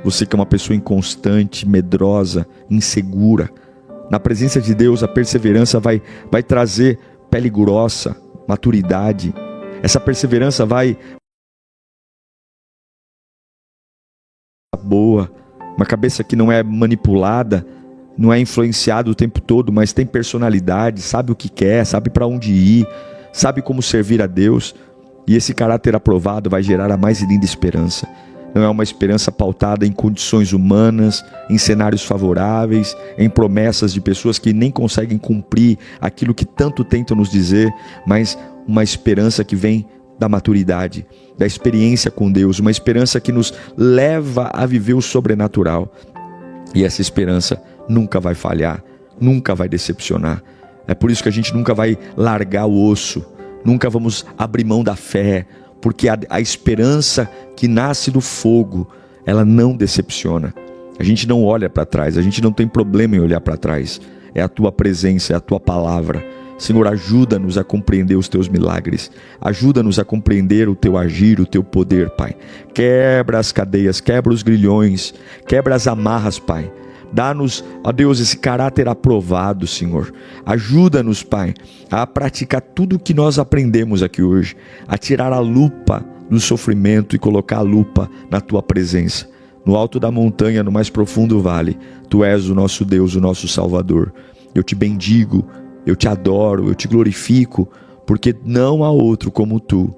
Você que é uma pessoa inconstante, medrosa, insegura, na presença de Deus, a perseverança vai trazer pele grossa, maturidade. Essa perseverança vai boa, uma cabeça que não é manipulada, não é influenciada o tempo todo, mas tem personalidade, sabe o que quer, sabe para onde ir, sabe como servir a Deus. E esse caráter aprovado vai gerar a mais linda esperança. Não é uma esperança pautada em condições humanas, em cenários favoráveis, em promessas de pessoas que nem conseguem cumprir aquilo que tanto tentam nos dizer, mas uma esperança que vem da maturidade, da experiência com Deus, uma esperança que nos leva a viver o sobrenatural. E essa esperança nunca vai falhar, nunca vai decepcionar. É por isso que a gente nunca vai largar o osso, nunca vamos abrir mão da fé, porque a esperança que nasce do fogo, ela não decepciona. A gente não olha para trás, a gente não tem problema em olhar para trás. É a tua presença, é a tua palavra. Senhor, ajuda-nos a compreender os teus milagres, ajuda-nos a compreender o teu agir, o teu poder, Pai. Quebra as cadeias, quebra os grilhões, quebra as amarras, Pai. Dá-nos, ó Deus, esse caráter aprovado, Senhor. Ajuda-nos, Pai, a praticar tudo o que nós aprendemos aqui hoje, a tirar a lupa do sofrimento e colocar a lupa na tua presença. No alto da montanha, no mais profundo vale, tu és o nosso Deus, o nosso Salvador. Eu te bendigo, eu te adoro, eu te glorifico, porque não há outro como tu.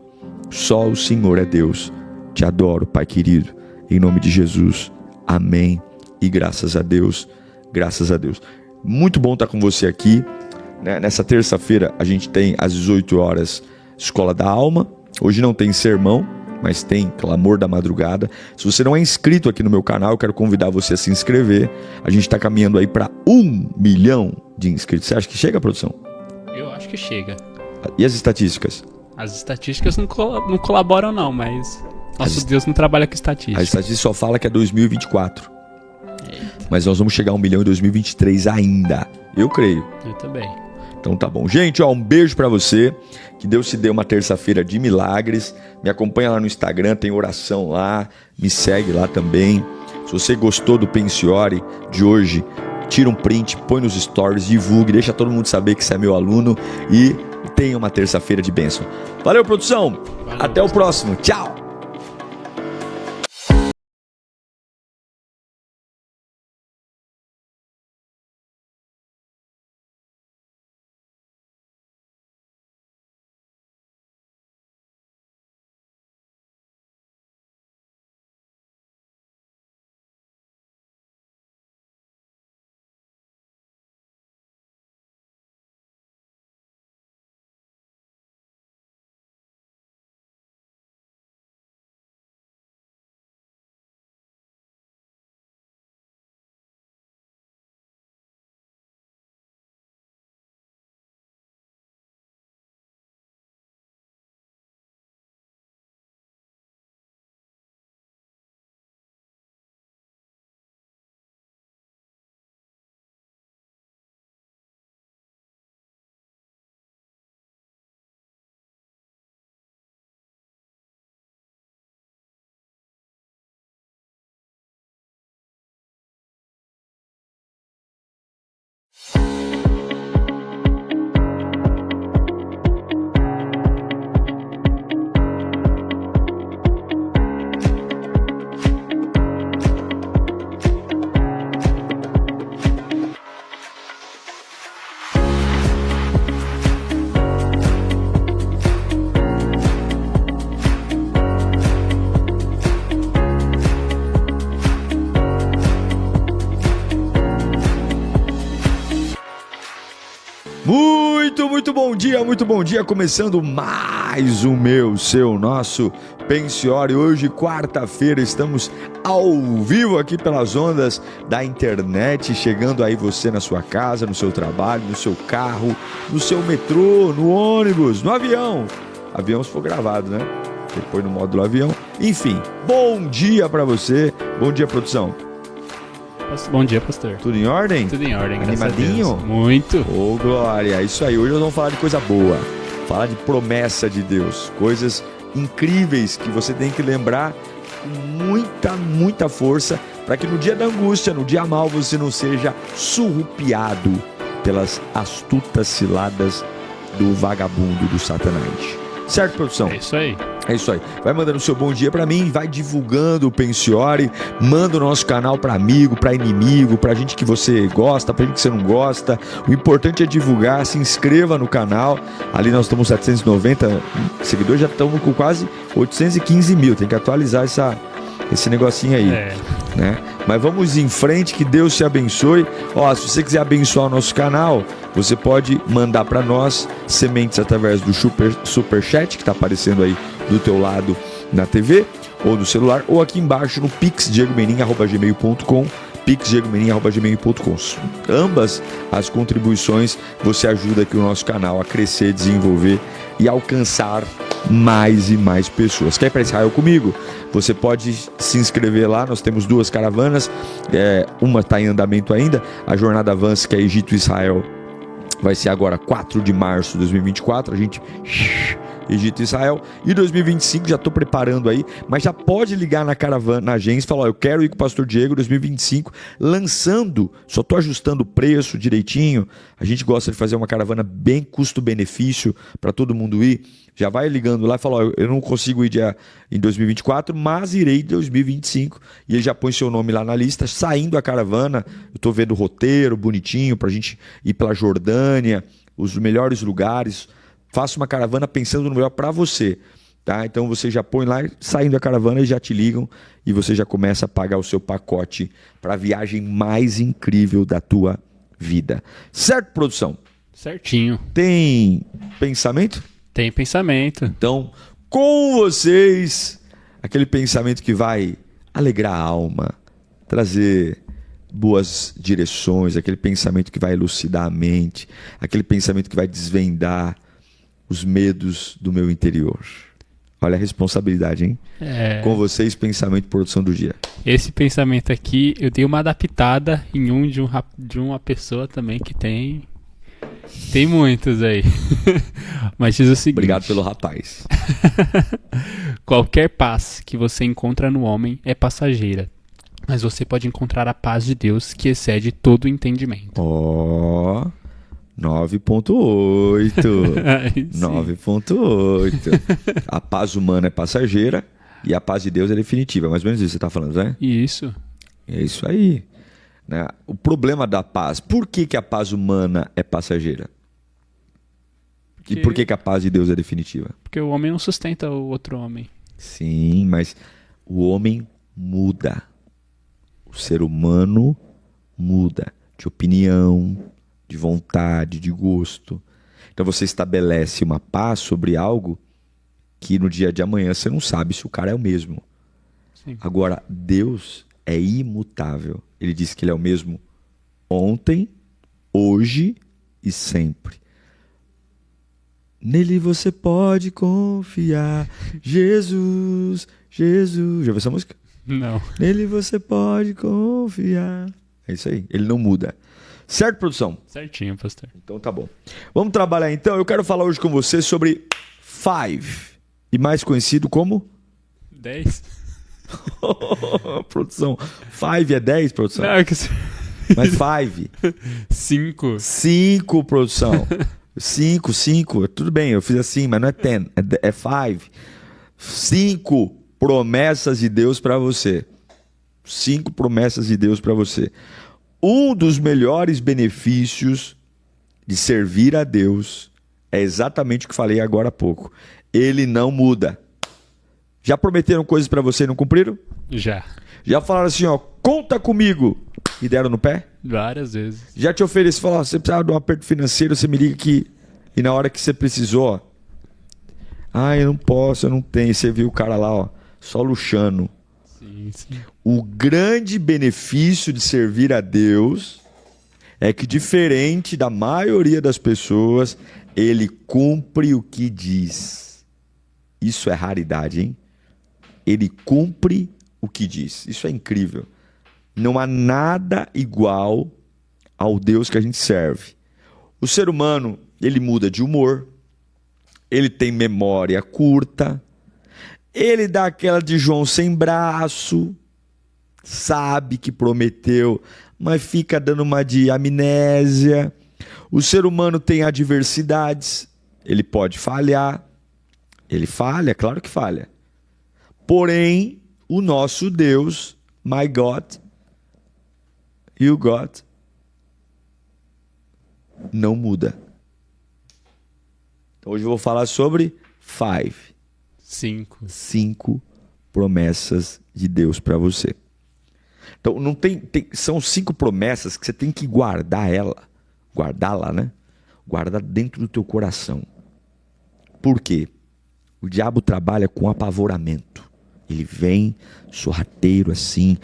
Só o Senhor é Deus. Te adoro, Pai querido. Em nome de Jesus. Amém. E graças a Deus. Graças a Deus. Muito bom estar com você aqui. Nessa terça-feira a gente tem às 18 horas Escola da Alma. Hoje não tem sermão, mas tem Clamor da Madrugada. Se você não é inscrito aqui no meu canal, eu quero convidar você a se inscrever. A gente está caminhando aí para 1 milhão de inscritos. Você acha que chega, produção? Eu acho que chega. E as estatísticas? As estatísticas não colaboram não, mas nosso Deus não trabalha com estatística. A estatística só fala que é 2024. Eita. Mas nós vamos chegar a 1 milhão em 2023 ainda. Eu creio. Eu também. Então tá bom. Gente, um beijo pra você. Que Deus te dê uma terça-feira de milagres. Me acompanha lá no Instagram, tem oração lá. Me segue lá também. Se você gostou do Pensiore de hoje, tira um print, põe nos stories, divulgue, deixa todo mundo saber que você é meu aluno. E tenha uma terça-feira de bênção. Valeu, produção. Valeu, até o próximo. Tchau. Muito bom dia, começando mais o meu, seu, nosso Pensiore. Hoje, quarta-feira, estamos ao vivo aqui pelas ondas da internet, chegando aí você na sua casa, no seu trabalho, no seu carro, no seu metrô, no ônibus, no avião. Avião se for gravado, né? Depois no módulo avião. Enfim, bom dia pra você. Bom dia, produção. Bom dia, pastor. Tudo em ordem? Tudo em ordem, graças Animadinho? a Deus. Muito. Ô, glória, isso aí. Hoje nós vamos falar de coisa boa. Falar de promessa de Deus. Coisas incríveis que você tem que lembrar com muita força para que no dia da angústia, no dia mal, você não seja surrupiado pelas astutas ciladas do vagabundo, do Satanás. Certo, produção? É isso aí. É isso aí. Vai mandando o seu bom dia pra mim, vai divulgando o Pensiore, manda o nosso canal pra amigo, pra inimigo, pra gente que você gosta, pra gente que você não gosta. O importante é divulgar, se inscreva no canal. Ali nós estamos 790 seguidores, já estamos com quase 815 mil. Tem que atualizar esse negocinho aí. Né? Mas vamos em frente, que Deus te abençoe. Ó, se você quiser abençoar o nosso canal, você pode mandar para nós sementes através do Superchat, que está aparecendo aí do teu lado na TV ou no celular, ou aqui embaixo no pixdiegomenin@gmail.com, pixdiegomenin@gmail.com. Ambas as contribuições você ajuda aqui o nosso canal a crescer, desenvolver e alcançar mais e mais pessoas. Quer ir para Israel comigo? Você pode se inscrever lá. Nós temos 2 caravanas, uma está em andamento ainda. A jornada Avance, que é Egito e Israel, vai ser agora 4 de março de 2024. A gente... Egito e Israel. E 2025 já estou preparando aí, mas já pode ligar na caravana, na agência, e falar: ó, eu quero ir com o Pastor Diego 2025, lançando, só estou ajustando o preço direitinho. A gente gosta de fazer uma caravana bem custo-benefício para todo mundo ir. Já vai ligando lá e fala: ó, eu não consigo ir em 2024, mas irei em 2025. E ele já põe seu nome lá na lista, saindo a caravana. Eu estou vendo o roteiro bonitinho para a gente ir pela Jordânia, os melhores lugares. Faça uma caravana pensando no melhor para você, tá? Então você já põe lá, saindo da caravana, eles já te ligam e você já começa a pagar o seu pacote para a viagem mais incrível da tua vida. Certo, produção? Certinho. Tem pensamento? Tem pensamento. Então, com vocês, aquele pensamento que vai alegrar a alma, trazer boas direções, aquele pensamento que vai elucidar a mente, aquele pensamento que vai desvendar os medos do meu interior. Olha a responsabilidade, hein? Com vocês, pensamento e produção do dia. Esse pensamento aqui, eu dei uma adaptada em de uma pessoa também que tem muitos aí. Mas diz o seguinte: obrigado pelo rapaz. Qualquer paz que você encontra no homem é passageira, mas você pode encontrar a paz de Deus que excede todo o entendimento. 9.8. 9.8. A paz humana é passageira e a paz de Deus é definitiva. Mais ou menos isso que você está falando, né? Isso. É isso aí. Né? O problema da paz. Por que a paz humana é passageira? E por que a paz de Deus é definitiva? Porque o homem não sustenta o outro homem. Sim, mas o homem muda. O ser humano muda de opinião, de vontade, de gosto. Então você estabelece uma paz sobre algo que no dia de amanhã você não sabe se o cara é o mesmo. Sim. Agora, Deus é imutável. Ele diz que ele é o mesmo ontem, hoje e sempre. Nele você pode confiar. Jesus, Jesus. Já viu essa música? Não. Nele você pode confiar. É isso aí, ele não muda. Certo, produção? Certinho, pastor. Então tá bom. Vamos trabalhar então. Eu quero falar hoje com você sobre Five, e mais conhecido como 10. Produção, Five é 10, produção? Não, é que... Mas Five 5. 5, produção. 5, tudo bem, eu fiz assim, mas não é 10, é 5. 5 promessas de Deus para você. 5 promessas de Deus para você. Um dos melhores benefícios de servir a Deus é exatamente o que falei agora há pouco. Ele não muda. Já prometeram coisas para você e não cumpriram? Já. Já falaram assim, ó, conta comigo, e deram no pé? Várias vezes. Já te ofereci, falaram, você precisava de um aperto financeiro, você me liga aqui, e na hora que você precisou, ó, eu não posso, eu não tenho. Você viu o cara lá, ó, só luxando. Sim, sim. O grande benefício de servir a Deus é que, diferente da maioria das pessoas, ele cumpre o que diz. Isso é raridade, hein? Ele cumpre o que diz. Isso é incrível. Não há nada igual ao Deus que a gente serve. O ser humano, ele muda de humor, ele tem memória curta, ele dá aquela de João sem braço, sabe que prometeu, mas fica dando uma de amnésia. O ser humano tem adversidades, ele pode falhar, ele falha, claro que falha. Porém, o nosso Deus, my God, you God, não muda. Hoje eu vou falar sobre 5. 5. 5 promessas de Deus para você. Então, não são 5 promessas que você tem que guardá-la, né? Guardar dentro do teu coração. Por quê? O diabo trabalha com apavoramento. Ele vem sorrateiro assim,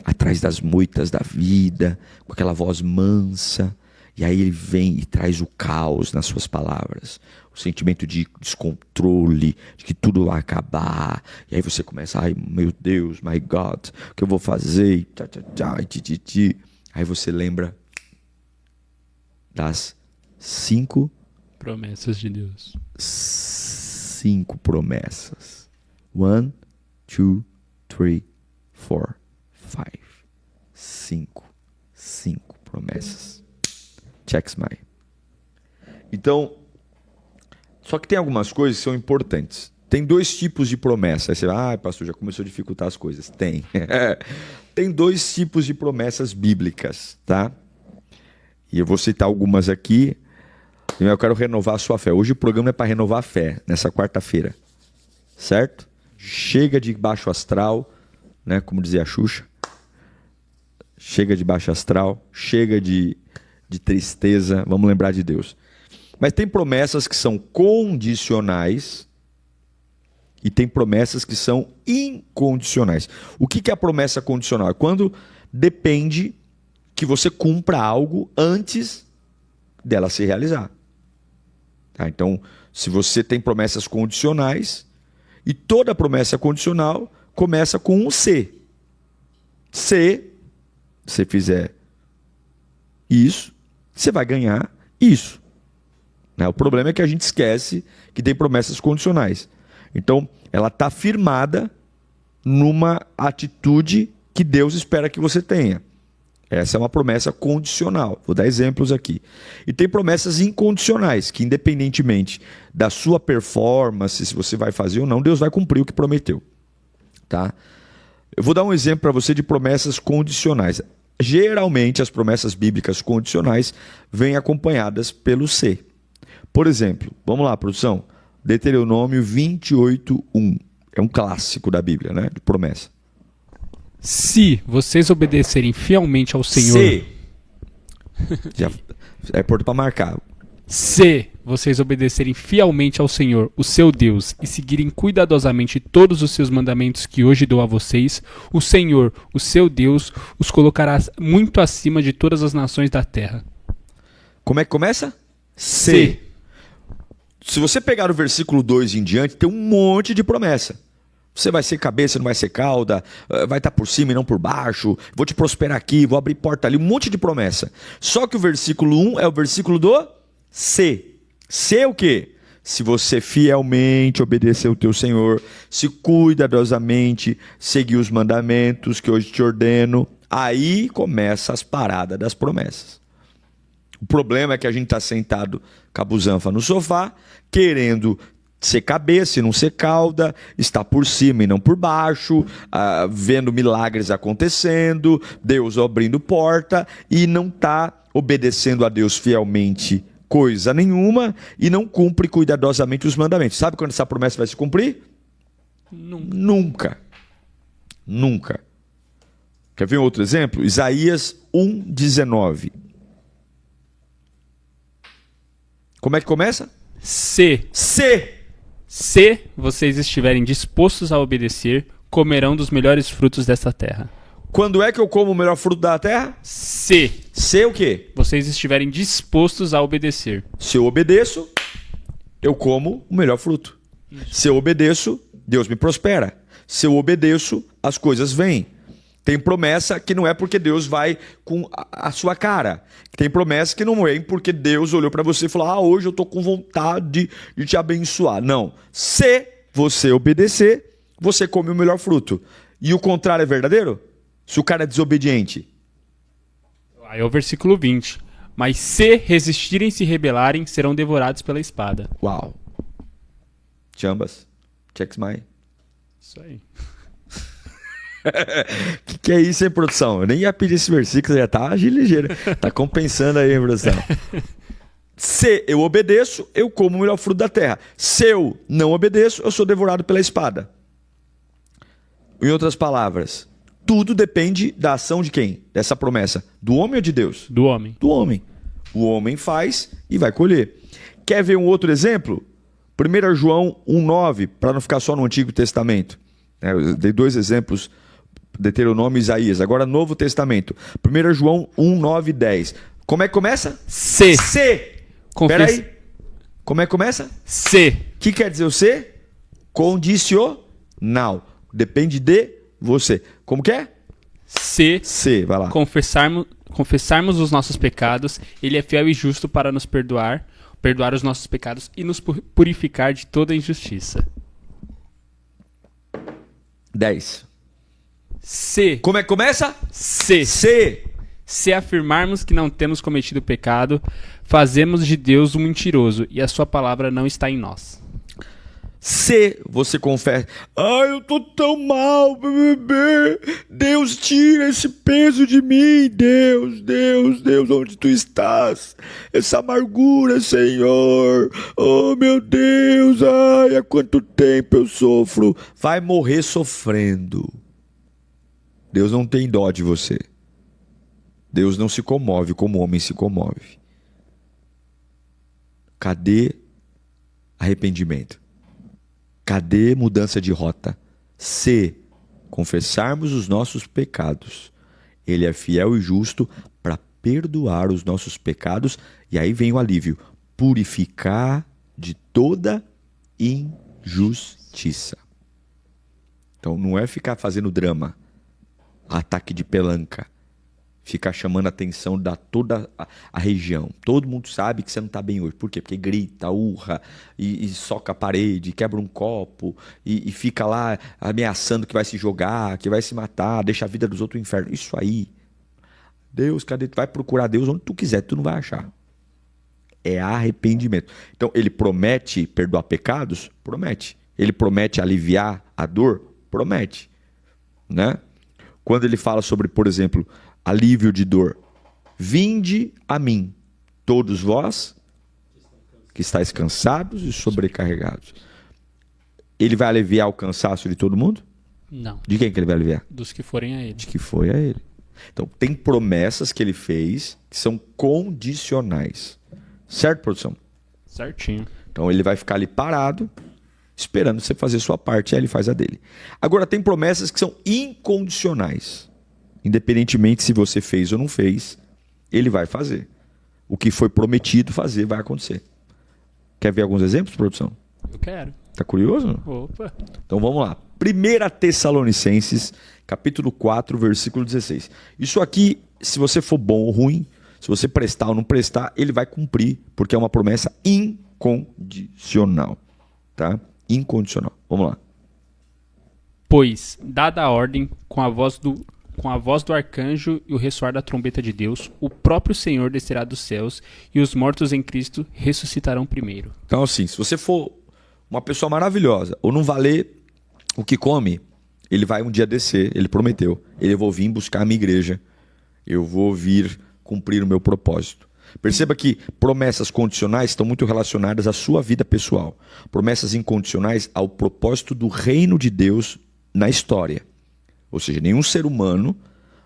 atrás das moitas da vida, com aquela voz mansa. E aí ele vem e traz o caos nas suas palavras. O sentimento de descontrole, de que tudo vai acabar. E aí você começa, ai meu Deus, my God, o que eu vou fazer? Aí você lembra das 5 promessas de Deus. 5 promessas. 1, 2, 3, 4, 5. 5 promessas. Checks my. Então, só que tem algumas coisas que são importantes. Tem 2 tipos de promessa. Aí você vai, pastor, já começou a dificultar as coisas. Tem. Tem 2 tipos de promessas bíblicas, tá? E eu vou citar algumas aqui. Eu quero renovar a sua fé. Hoje o programa é para renovar a fé, nessa quarta-feira. Certo? Chega de baixo astral, né? Como dizia a Xuxa. Chega de baixo astral, chega de tristeza, vamos lembrar de Deus. Mas tem promessas que são condicionais e tem promessas que são incondicionais. O que é a promessa condicional? É quando depende que você cumpra algo antes dela se realizar. Tá? Então, se você tem promessas condicionais, e toda promessa condicional começa com um se. Se você fizer isso, você vai ganhar isso. Né? O problema é que a gente esquece que tem promessas condicionais. Então, ela está firmada numa atitude que Deus espera que você tenha. Essa é uma promessa condicional. Vou dar exemplos aqui. E tem promessas incondicionais, que independentemente da sua performance, se você vai fazer ou não, Deus vai cumprir o que prometeu. Tá? Eu vou dar um exemplo para você de promessas condicionais. Geralmente, as promessas bíblicas condicionais vêm acompanhadas pelo se. Por exemplo, vamos lá, produção. Deuteronômio 28:1. É um clássico da Bíblia, né? De promessa. Se vocês obedecerem fielmente ao Senhor... Se. Já é porto para marcar. Se vocês obedecerem fielmente ao Senhor, o seu Deus, e seguirem cuidadosamente todos os seus mandamentos que hoje dou a vocês, o Senhor, o seu Deus, os colocará muito acima de todas as nações da terra. Como é que começa? Se. Se você pegar o versículo 2 em diante, tem um monte de promessa. Você vai ser cabeça, não vai ser cauda, vai estar por cima e não por baixo, vou te prosperar aqui, vou abrir porta ali, um monte de promessa. Só que o versículo 1 é o versículo do se. Se é o quê? Se você fielmente obedecer o teu Senhor, se cuidadosamente seguir os mandamentos que hoje te ordeno, aí começa as paradas das promessas. O problema é que a gente está sentado com a busanfa no sofá, querendo ser cabeça e não ser cauda, estar por cima e não por baixo, vendo milagres acontecendo, Deus abrindo porta e não está obedecendo a Deus fielmente coisa nenhuma e não cumpre cuidadosamente os mandamentos. Sabe quando essa promessa vai se cumprir? Nunca. Nunca. Quer ver um outro exemplo? Isaías 1:19. Como é que começa? Se vocês estiverem dispostos a obedecer, comerão dos melhores frutos desta terra. Quando é que eu como o melhor fruto da terra? Se o quê? vocês estiverem dispostos a obedecer. Se eu obedeço, eu como o melhor fruto. Isso. Se eu obedeço, Deus me prospera. Se eu obedeço, as coisas vêm. Tem promessa que não é porque Deus vai com a sua cara. Tem promessa que não é porque Deus olhou para você e falou: hoje eu estou com vontade de te abençoar. Não. Se você obedecer, você come o melhor fruto. E o contrário é verdadeiro? Se o cara é desobediente. Aí é o versículo 20. Mas se resistirem e se rebelarem, serão devorados pela espada. Uau. Chambas. Checks my. Isso aí. Que é isso, hein, produção? Eu nem ia pedir esse versículo, já tá ligeiro. Tá compensando aí, hein, produção? Se eu obedeço, eu como o melhor fruto da terra. Se eu não obedeço, eu sou devorado pela espada. Em outras palavras, tudo depende da ação de quem? Dessa promessa. Do homem ou de Deus? Do homem. Do homem. O homem faz e vai colher. Quer ver um outro exemplo? 1 João 1,9, para não ficar só no Antigo Testamento. Eu dei 2 exemplos, Deuteronômio e Isaías. Agora, Novo Testamento. 1 João 1,9 10. Como é que começa? C. Espera aí. Como é que começa? C. O que quer dizer o C? Condicional. Depende de você. Como que é? C, vai lá. Confessarmos os nossos pecados, ele é fiel e justo para nos perdoar os nossos pecados e nos purificar de toda injustiça. 10. C. Como é que começa? C. Se afirmarmos que não temos cometido pecado, fazemos de Deus um mentiroso e a sua palavra não está em nós. Se você confessa, eu tô tão mal, bebê, Deus tira esse peso de mim, Deus, onde tu estás? Essa amargura, Senhor, oh meu Deus, há quanto tempo eu sofro. Vai morrer sofrendo. Deus não tem dó de você. Deus não se comove como o homem se comove. Cadê arrependimento? Cadê mudança de rota? Se confessarmos os nossos pecados, ele é fiel e justo para perdoar os nossos pecados, e aí vem o alívio, purificar de toda injustiça. Então não é ficar fazendo drama, ataque de pelanca, ficar chamando a atenção da toda a região. Todo mundo sabe que você não está bem hoje. Por quê? Porque grita, urra, e soca a parede, quebra um copo, e fica lá ameaçando que vai se jogar, que vai se matar, deixa a vida dos outros no inferno. Isso aí, Deus, cadê? Tu vai procurar Deus onde tu quiser, tu não vai achar. É arrependimento. Então, ele promete perdoar pecados? Promete. Ele promete aliviar a dor? Promete. Né? Quando ele fala sobre, por exemplo, alívio de dor. Vinde a mim, todos vós que estáis cansados e sobrecarregados. Ele vai aliviar o cansaço de todo mundo? Não. De quem que ele vai aliviar? Dos que forem a ele. De que foi a ele. Então, tem promessas que ele fez que são condicionais. Certo, produção? Certinho. Então, ele vai ficar ali parado, esperando você fazer sua parte, e aí ele faz a dele. Agora, tem promessas que são incondicionais. Independentemente se você fez ou não fez, ele vai fazer. O que foi prometido fazer vai acontecer. Quer ver alguns exemplos, produção? Eu quero. Tá curioso? Opa. Então vamos lá. 1 Tessalonicenses, capítulo 4, versículo 16. Isso aqui, se você for bom ou ruim, se você prestar ou não prestar, ele vai cumprir, porque é uma promessa incondicional. Tá? Incondicional. Vamos lá. Pois, dada a ordem, com a voz do arcanjo e o ressoar da trombeta de Deus, o próprio Senhor descerá dos céus e os mortos em Cristo ressuscitarão primeiro. Então assim, se você for uma pessoa maravilhosa ou não valer o que come, ele vai um dia descer, ele prometeu. Ele vou vir buscar a minha igreja, eu vou vir cumprir o meu propósito. Perceba que promessas condicionais estão muito relacionadas à sua vida pessoal. Promessas incondicionais ao propósito do reino de Deus na história. Ou seja, nenhum ser humano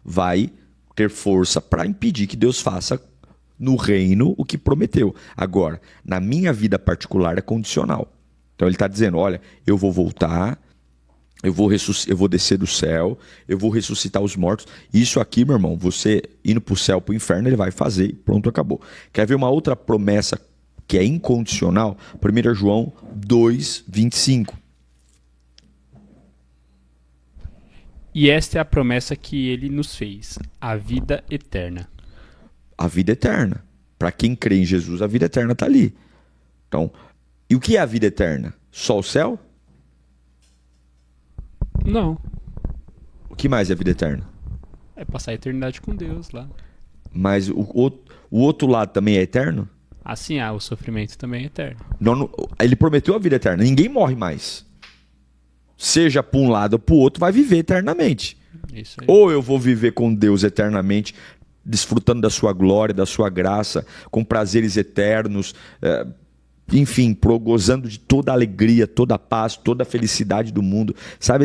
vai ter força para impedir que Deus faça no reino o que prometeu. Agora, na minha vida particular é condicional. Então ele está dizendo, olha, eu vou voltar, eu vou descer do céu, eu vou ressuscitar os mortos. Isso aqui, meu irmão, você indo para o céu, para o inferno, ele vai fazer e pronto, acabou. Quer ver uma outra promessa que é incondicional? 1 João 2, 25. E esta é a promessa que ele nos fez, a vida eterna. A vida eterna. Para quem crê em Jesus, a vida eterna está ali. Então, e o que é a vida eterna? Só o céu? Não. O que mais é a vida eterna? É passar a eternidade com Deus lá. Mas o outro lado também é eterno? Assim, o sofrimento também é eterno. Não, ele prometeu a vida eterna. Ninguém morre mais. Seja para um lado ou para o outro, vai viver eternamente. Isso aí. Ou eu vou viver com Deus eternamente, desfrutando da sua glória, da sua graça, com prazeres eternos, enfim, gozando de toda a alegria, toda a paz, toda a felicidade do mundo. Sabe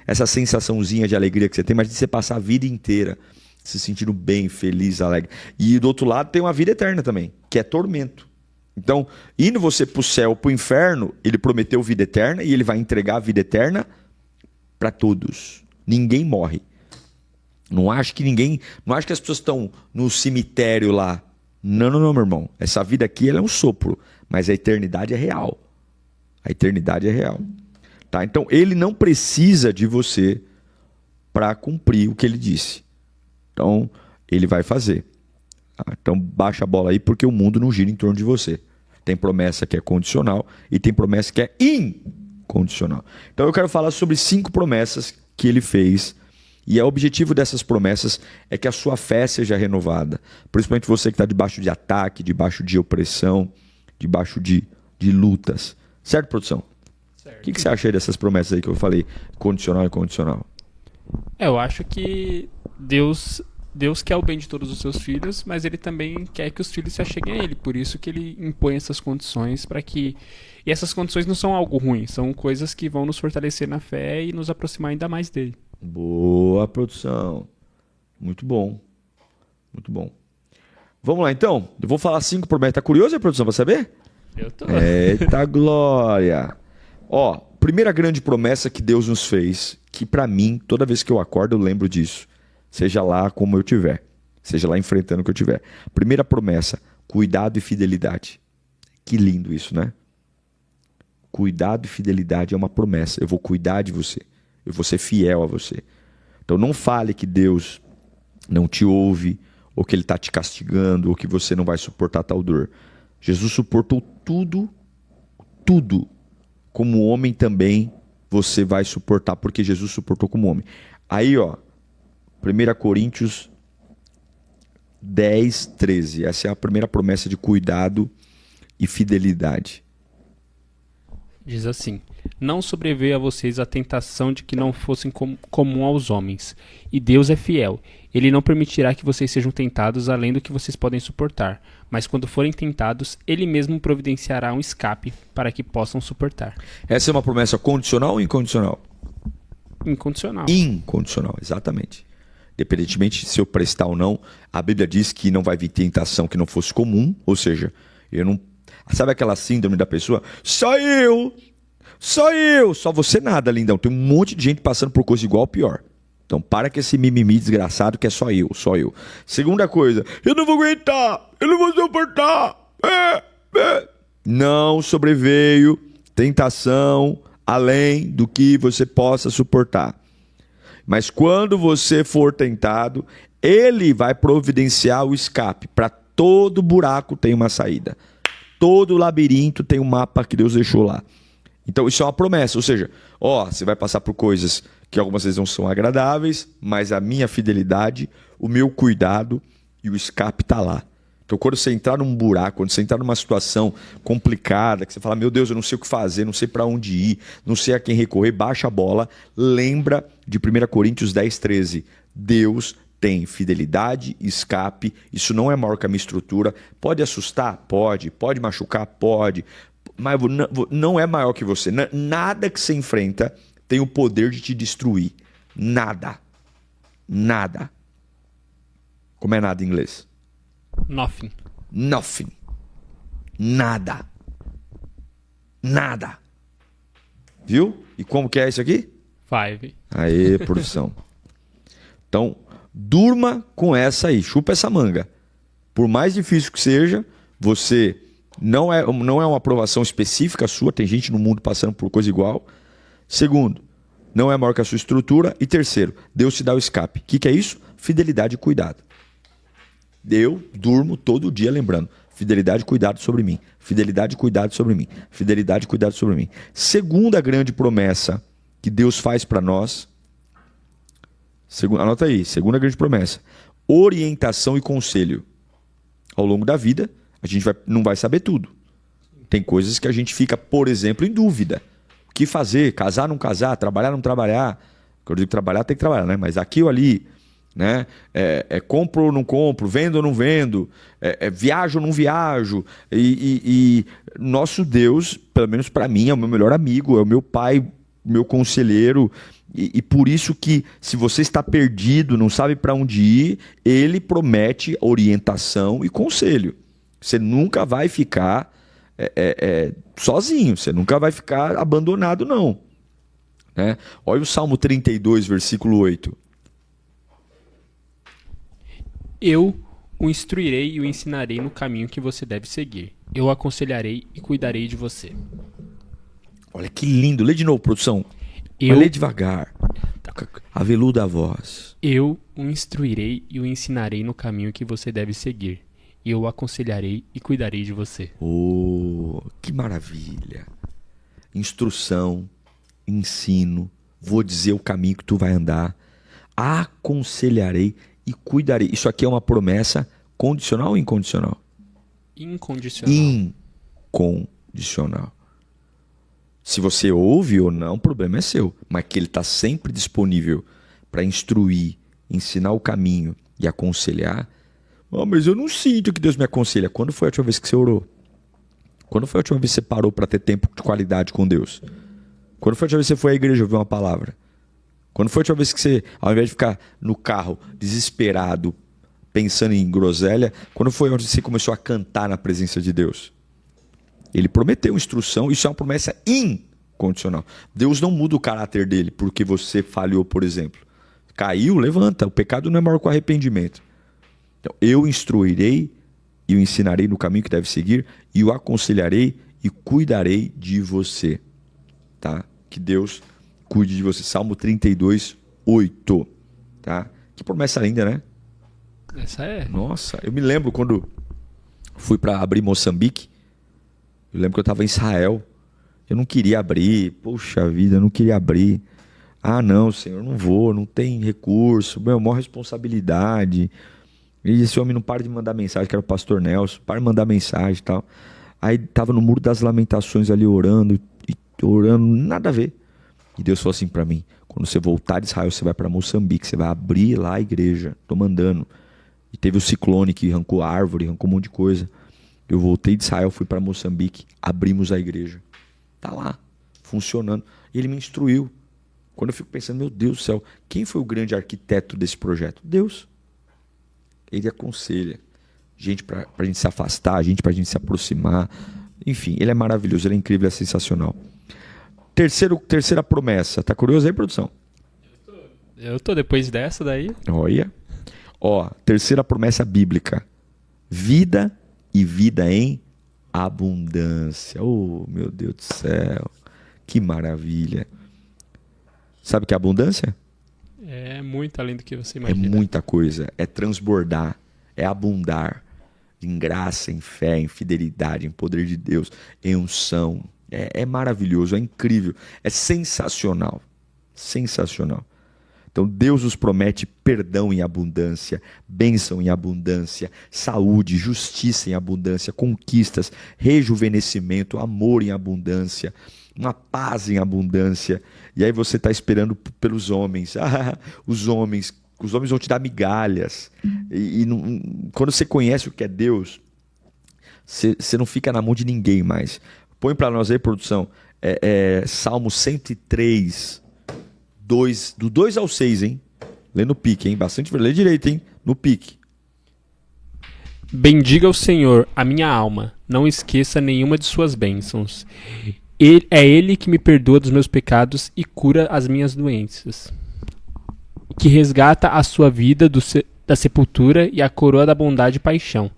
essa sensaçãozinha de alegria que você tem? Imagina você passar a vida inteira se sentindo bem, feliz, alegre. E do outro lado tem uma vida eterna também, que é tormento. Então, indo você para o céu, para o inferno, ele prometeu vida eterna e ele vai entregar a vida eterna para todos. Ninguém morre. Não acho que as pessoas estão no cemitério lá. Não, meu irmão. Essa vida aqui ela é um sopro, mas a eternidade é real. A eternidade é real. Tá? Então, ele não precisa de você para cumprir o que ele disse. Então, ele vai fazer. Tá? Então, baixa a bola aí, porque o mundo não gira em torno de você. Tem promessa que é condicional e tem promessa que é incondicional. Então, eu quero falar sobre 5 promessas que ele fez. E o objetivo dessas promessas é que a sua fé seja renovada. Principalmente você que está debaixo de ataque, debaixo de opressão, debaixo de lutas. Certo, produção? Certo. O que você acha aí dessas promessas aí que eu falei? Condicional e condicional. Eu acho que Deus quer o bem de todos os seus filhos, mas ele também quer que os filhos se acheguem a ele. Por isso que ele impõe essas condições para que... E essas condições não são algo ruim, são coisas que vão nos fortalecer na fé e nos aproximar ainda mais dele. Boa, produção. Muito bom. Muito bom. Vamos lá, então. Eu vou falar 5 promessas. Tá curioso, produção, para saber? Eu tô. Eita glória. Ó, primeira grande promessa que Deus nos fez, que para mim, toda vez que eu acordo, eu lembro disso. Seja lá como eu tiver. Seja lá enfrentando o que eu tiver. Primeira promessa, cuidado e fidelidade. Que lindo isso, né? Cuidado e fidelidade é uma promessa. Eu vou cuidar de você. Eu vou ser fiel a você. Então não fale que Deus não te ouve, ou que Ele está te castigando, ou que você não vai suportar tal dor. Jesus suportou tudo. Como homem também você vai suportar, porque Jesus suportou como homem. Aí, ó, 1 Coríntios 10, 13. Essa é a primeira promessa de cuidado e fidelidade. Diz assim: não sobreveio a vocês a tentação de que não fossem comum aos homens. E Deus é fiel. Ele não permitirá que vocês sejam tentados além do que vocês podem suportar. Mas quando forem tentados, Ele mesmo providenciará um escape para que possam suportar. Essa é uma promessa condicional ou incondicional? Incondicional. Incondicional, exatamente. Independentemente se eu prestar ou não, a Bíblia diz que não vai vir tentação que não fosse comum. Ou seja, eu não... Sabe aquela síndrome da pessoa? Só eu, só você nada, lindão. Tem um monte de gente passando por coisa igual ou pior. Então para com esse mimimi desgraçado que é só eu. Segunda coisa, eu não vou aguentar, eu não vou suportar. Não sobreveio tentação além do que você possa suportar. Mas quando você for tentado, Ele vai providenciar o escape. Para todo buraco tem uma saída. Todo labirinto tem um mapa que Deus deixou lá. Então isso é uma promessa, ou seja, você vai passar por coisas que algumas vezes não são agradáveis, mas a minha fidelidade, o meu cuidado e o escape está lá. Então quando você entrar num buraco, quando você entrar numa situação complicada, que você fala, meu Deus, eu não sei o que fazer, não sei para onde ir, não sei a quem recorrer, baixa a bola, lembra de 1 Coríntios 10, 13. Deus tem fidelidade, escape, isso não é maior que a minha estrutura. Pode assustar? Pode. Pode machucar? Pode. Mas não é maior que você. Nada que você enfrenta tem o poder de te destruir. Nada. Nada. Como é nada em inglês? Nothing. Nothing. Nada. Nada. Viu? E como que é isso aqui? 5. Aê, produção. Então, durma com essa aí, chupa essa manga. Por mais difícil que seja, você não é uma aprovação específica sua, tem gente no mundo passando por coisa igual. Segundo, não é maior que a sua estrutura. E terceiro, Deus te dá o escape. O que é isso? Fidelidade e cuidado. Eu durmo todo dia lembrando, fidelidade e cuidado sobre mim. Fidelidade e cuidado sobre mim. Fidelidade e cuidado sobre mim. Segunda grande promessa que Deus faz para nós. Anota aí, segunda grande promessa. Orientação e conselho. Ao longo da vida, a gente não vai saber tudo. Tem coisas que a gente fica, por exemplo, em dúvida. O que fazer? Casar, não casar? Trabalhar, não trabalhar? Quando eu digo trabalhar, tem que trabalhar, né? Mas aqui ou ali, né? Compro ou não compro, vendo ou não vendo, viajo ou não viajo. E nosso Deus, pelo menos para mim, é o meu melhor amigo, é o meu pai, meu conselheiro. E por isso que, se você está perdido, não sabe para onde ir, ele promete orientação e conselho. Você nunca vai ficar sozinho, você nunca vai ficar abandonado, não. Né? Olha o Salmo 32, versículo 8. Eu o instruirei e o ensinarei no caminho que você deve seguir. Eu o aconselharei e cuidarei de você. Olha que lindo. Lê de novo, produção. Mas lê devagar. Aveluda a voz. Eu o instruirei e o ensinarei no caminho que você deve seguir. Eu o aconselharei e cuidarei de você. Oh, que maravilha. Instrução, ensino, vou dizer o caminho que tu vai andar. Aconselharei e cuidarei. Isso aqui é uma promessa condicional ou incondicional? Incondicional. Incondicional. Se você ouve ou não, o problema é seu. Mas que ele está sempre disponível para instruir, ensinar o caminho e aconselhar. Oh, mas eu não sinto que Deus me aconselha. Quando foi a última vez que você orou? Quando foi a última vez que você parou para ter tempo de qualidade com Deus? Quando foi a última vez que você foi à igreja ouvir uma palavra? Quando foi a última vez que você, ao invés de ficar no carro desesperado, pensando em groselha, quando foi onde você começou a cantar na presença de Deus? Ele prometeu instrução, isso é uma promessa incondicional. Deus não muda o caráter dele porque você falhou, por exemplo. Caiu, levanta. O pecado não é maior que o arrependimento. Então, eu instruirei e o ensinarei no caminho que deve seguir e o aconselharei e cuidarei de você. Tá? Que Deus cuide de você. Salmo 32, 8. Tá? Que promessa linda, né? Essa é. Nossa, eu me lembro quando fui para abrir Moçambique. Eu lembro que eu estava em Israel. Eu não queria abrir. Poxa vida, eu não queria abrir. Ah, não, Senhor, não vou. Não tem recurso. Meu, maior responsabilidade. E esse homem não para de mandar mensagem, que era o pastor Nelson. Para de mandar mensagem e tal. Aí estava no Muro das Lamentações ali orando. E orando, nada a ver. E Deus falou assim para mim: quando você voltar de Israel, você vai para Moçambique. Você vai abrir lá a igreja. Estou mandando. E teve o ciclone que arrancou a árvore, arrancou um monte de coisa. Eu voltei de Israel, fui para Moçambique, abrimos a igreja. Tá lá, funcionando. E ele me instruiu. Quando eu fico pensando, meu Deus do céu, quem foi o grande arquiteto desse projeto? Deus. Ele aconselha. Gente para a gente se afastar, gente para a gente se aproximar. Enfim, ele é maravilhoso, ele é incrível, é sensacional. Terceira promessa. Tá curioso aí, produção? Eu tô depois dessa daí. Olha. Ó, terceira promessa bíblica. Vida e vida em abundância. Oh, meu Deus do céu. Que maravilha. Sabe o que é abundância? É muito além do que você imagina. É muita coisa. É transbordar. É abundar. Em graça, em fé, em fidelidade, em poder de Deus, em unção. É maravilhoso, é incrível. É sensacional. Sensacional. Então Deus nos promete perdão em abundância, bênção em abundância, saúde, justiça em abundância, conquistas, rejuvenescimento, amor em abundância, uma paz em abundância. E aí você está esperando pelos homens. Os homens vão te dar migalhas. Quando você conhece o que é Deus, você não fica na mão de ninguém mais. Põe para nós aí, produção, Salmo 103, do 2 ao 6, hein? Lê no pique, hein? Bastante, lê direito, hein? No pique. Bendiga o Senhor, a minha alma, não esqueça nenhuma de suas bênçãos. É Ele que me perdoa dos meus pecados e cura as minhas doenças. Que resgata a sua vida da sepultura e a coroa da bondade e paixão.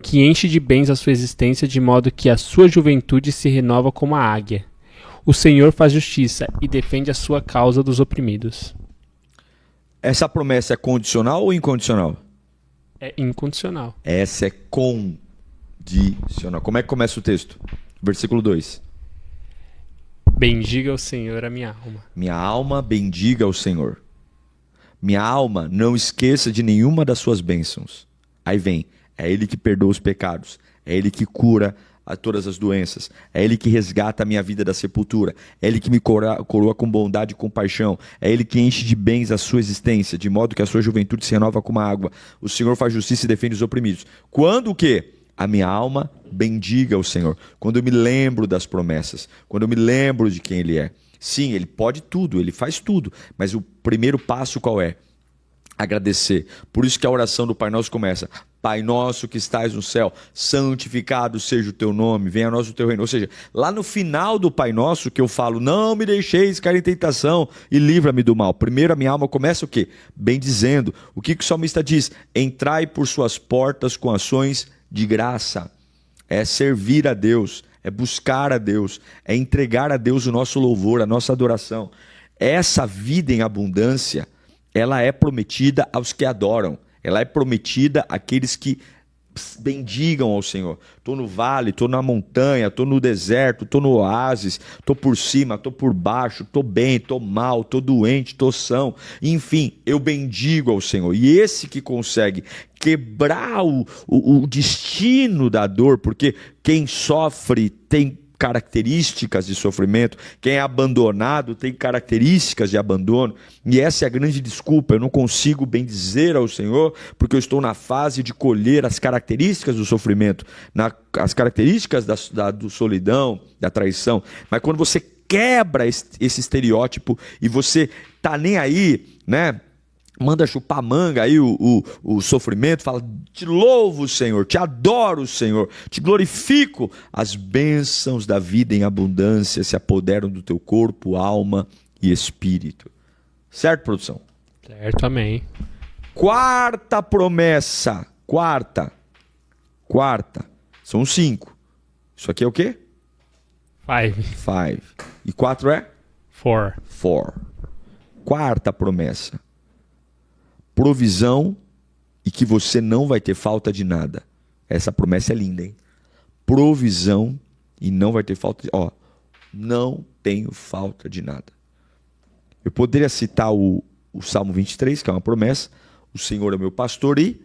Que enche de bens a sua existência de modo que a sua juventude se renova como a águia. O Senhor faz justiça e defende a sua causa dos oprimidos. Essa promessa é condicional ou incondicional? É incondicional. Essa é condicional. Como é que começa o texto? Versículo 2. Bendiga o Senhor a minha alma. Minha alma bendiga o Senhor. Minha alma não esqueça de nenhuma das suas bênçãos. Aí vem, é Ele que perdoa os pecados. É Ele que cura a todas as doenças. É Ele que resgata a minha vida da sepultura. É Ele que me coroa com bondade e compaixão. É Ele que enche de bens a sua existência, de modo que a sua juventude se renova como a água. O Senhor faz justiça e defende os oprimidos. Quando o quê? A minha alma bendiga o Senhor. Quando eu me lembro das promessas. Quando eu me lembro de quem Ele é. Sim, Ele pode tudo, Ele faz tudo. Mas o primeiro passo qual é? Agradecer. Por isso que a oração do Pai Nosso começa: Pai nosso que estais no céu, santificado seja o teu nome, venha a nós o teu reino. Ou seja, lá no final do Pai Nosso que eu falo: não me deixeis cair em tentação e livra-me do mal. Primeiro a minha alma começa o quê? Bendizendo. O que o salmista diz? Entrai por suas portas com ações de graça. É servir a Deus, é buscar a Deus, é entregar a Deus o nosso louvor, a nossa adoração. Essa vida em abundância, ela é prometida aos que adoram. Ela é prometida àqueles que bendigam ao Senhor. Estou no vale, estou na montanha, estou no deserto, estou no oásis, estou por cima, estou por baixo, estou bem, estou mal, estou doente, estou são. Enfim, eu bendigo ao Senhor. E esse que consegue quebrar o destino da dor, porque quem sofre tem características de sofrimento, quem é abandonado tem características de abandono, e essa é a grande desculpa: eu não consigo bendizer ao Senhor porque eu estou na fase de colher as características do sofrimento, as características da solidão, da traição. Mas quando você quebra esse estereótipo e você tá nem aí, né? Manda chupar manga aí o sofrimento, fala: te louvo, Senhor, te adoro, Senhor, te glorifico. As bênçãos da vida em abundância se apoderam do teu corpo, alma e espírito. Certo, produção? Certo, amém. Quarta promessa. Quarta. São 5. Isso aqui é o quê? 5. E 4 é? 4. Quarta promessa. Provisão e que você não vai ter falta de nada. Essa promessa é linda, hein? Provisão e não vai ter falta de... não tenho falta de nada. Eu poderia citar o Salmo 23, que é uma promessa: o Senhor é meu pastor e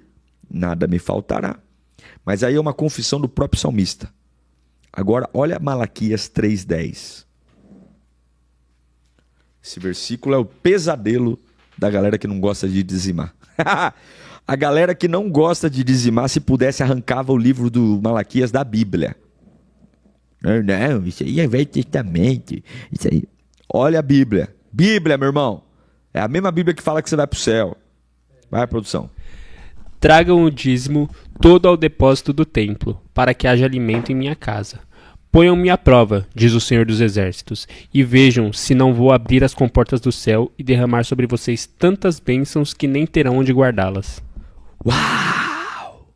nada me faltará. Mas aí é uma confissão do próprio salmista. Agora, olha Malaquias 3:10. Esse versículo é o pesadelo da galera que não gosta de dizimar. A galera que não gosta de dizimar, se pudesse, arrancava o livro do Malaquias da Bíblia. Não, isso aí é Velho Testamento. Isso aí. Olha a Bíblia. Bíblia, meu irmão. É a mesma Bíblia que fala que você vai para o céu. Vai, produção. Tragam o dízimo todo ao depósito do templo, para que haja alimento em minha casa. Ponham-me à prova, diz o Senhor dos Exércitos, e vejam se não vou abrir as comportas do céu e derramar sobre vocês tantas bênçãos que nem terão onde guardá-las. Uau!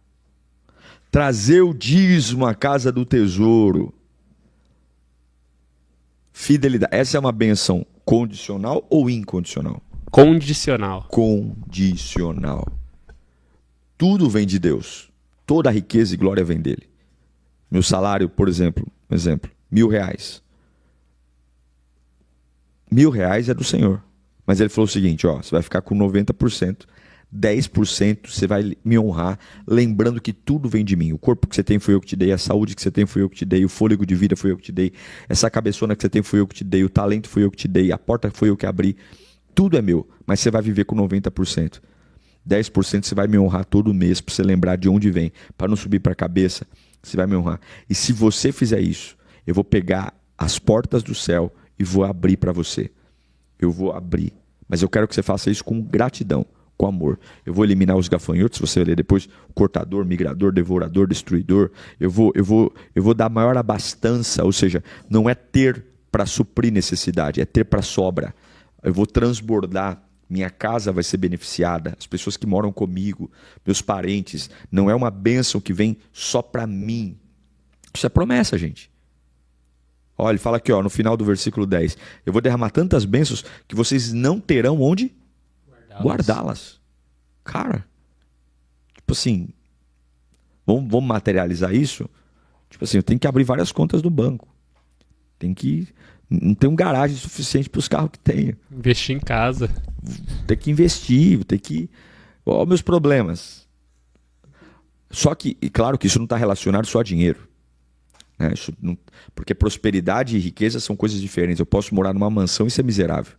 Trazer o dízimo à casa do tesouro. Fidelidade. Essa é uma bênção condicional ou incondicional? Condicional. Condicional. Tudo vem de Deus. Toda a riqueza e glória vem dele. Meu salário, por exemplo, R$1.000. R$1.000 é do Senhor. Mas ele falou o seguinte: você vai ficar com 90%, 10% você vai me honrar, lembrando que tudo vem de mim. O corpo que você tem foi eu que te dei, a saúde que você tem foi eu que te dei, o fôlego de vida foi eu que te dei, essa cabeçona que você tem foi eu que te dei, o talento foi eu que te dei, a porta foi eu que abri. Tudo é meu, mas você vai viver com 90%. 10% você vai me honrar todo mês, para você lembrar de onde vem, para não subir para a cabeça. Você vai me honrar. E se você fizer isso, eu vou pegar as portas do céu e vou abrir para você. Eu vou abrir. Mas eu quero que você faça isso com gratidão, com amor. Eu vou eliminar os gafanhotos, você vai ler depois: cortador, migrador, devorador, destruidor. Eu vou dar maior abastança, ou seja, não é ter para suprir necessidade, é ter para sobra. Eu vou transbordar. Minha casa vai ser beneficiada, as pessoas que moram comigo, meus parentes. Não é uma bênção que vem só para mim. Isso é promessa, gente. Olha, ele fala aqui, no final do versículo 10. Eu vou derramar tantas bênçãos que vocês não terão onde guardá-las. Cara, tipo assim, vamos materializar isso? Tipo assim, eu tenho que abrir várias contas do banco. Não tem um garagem suficiente para os carros que tenho. Investir em casa. Tem que investir, tem que... Olha meus problemas. Só que, e claro que isso não está relacionado só a dinheiro. Né? Porque prosperidade e riqueza são coisas diferentes. Eu posso morar numa mansão e ser miserável.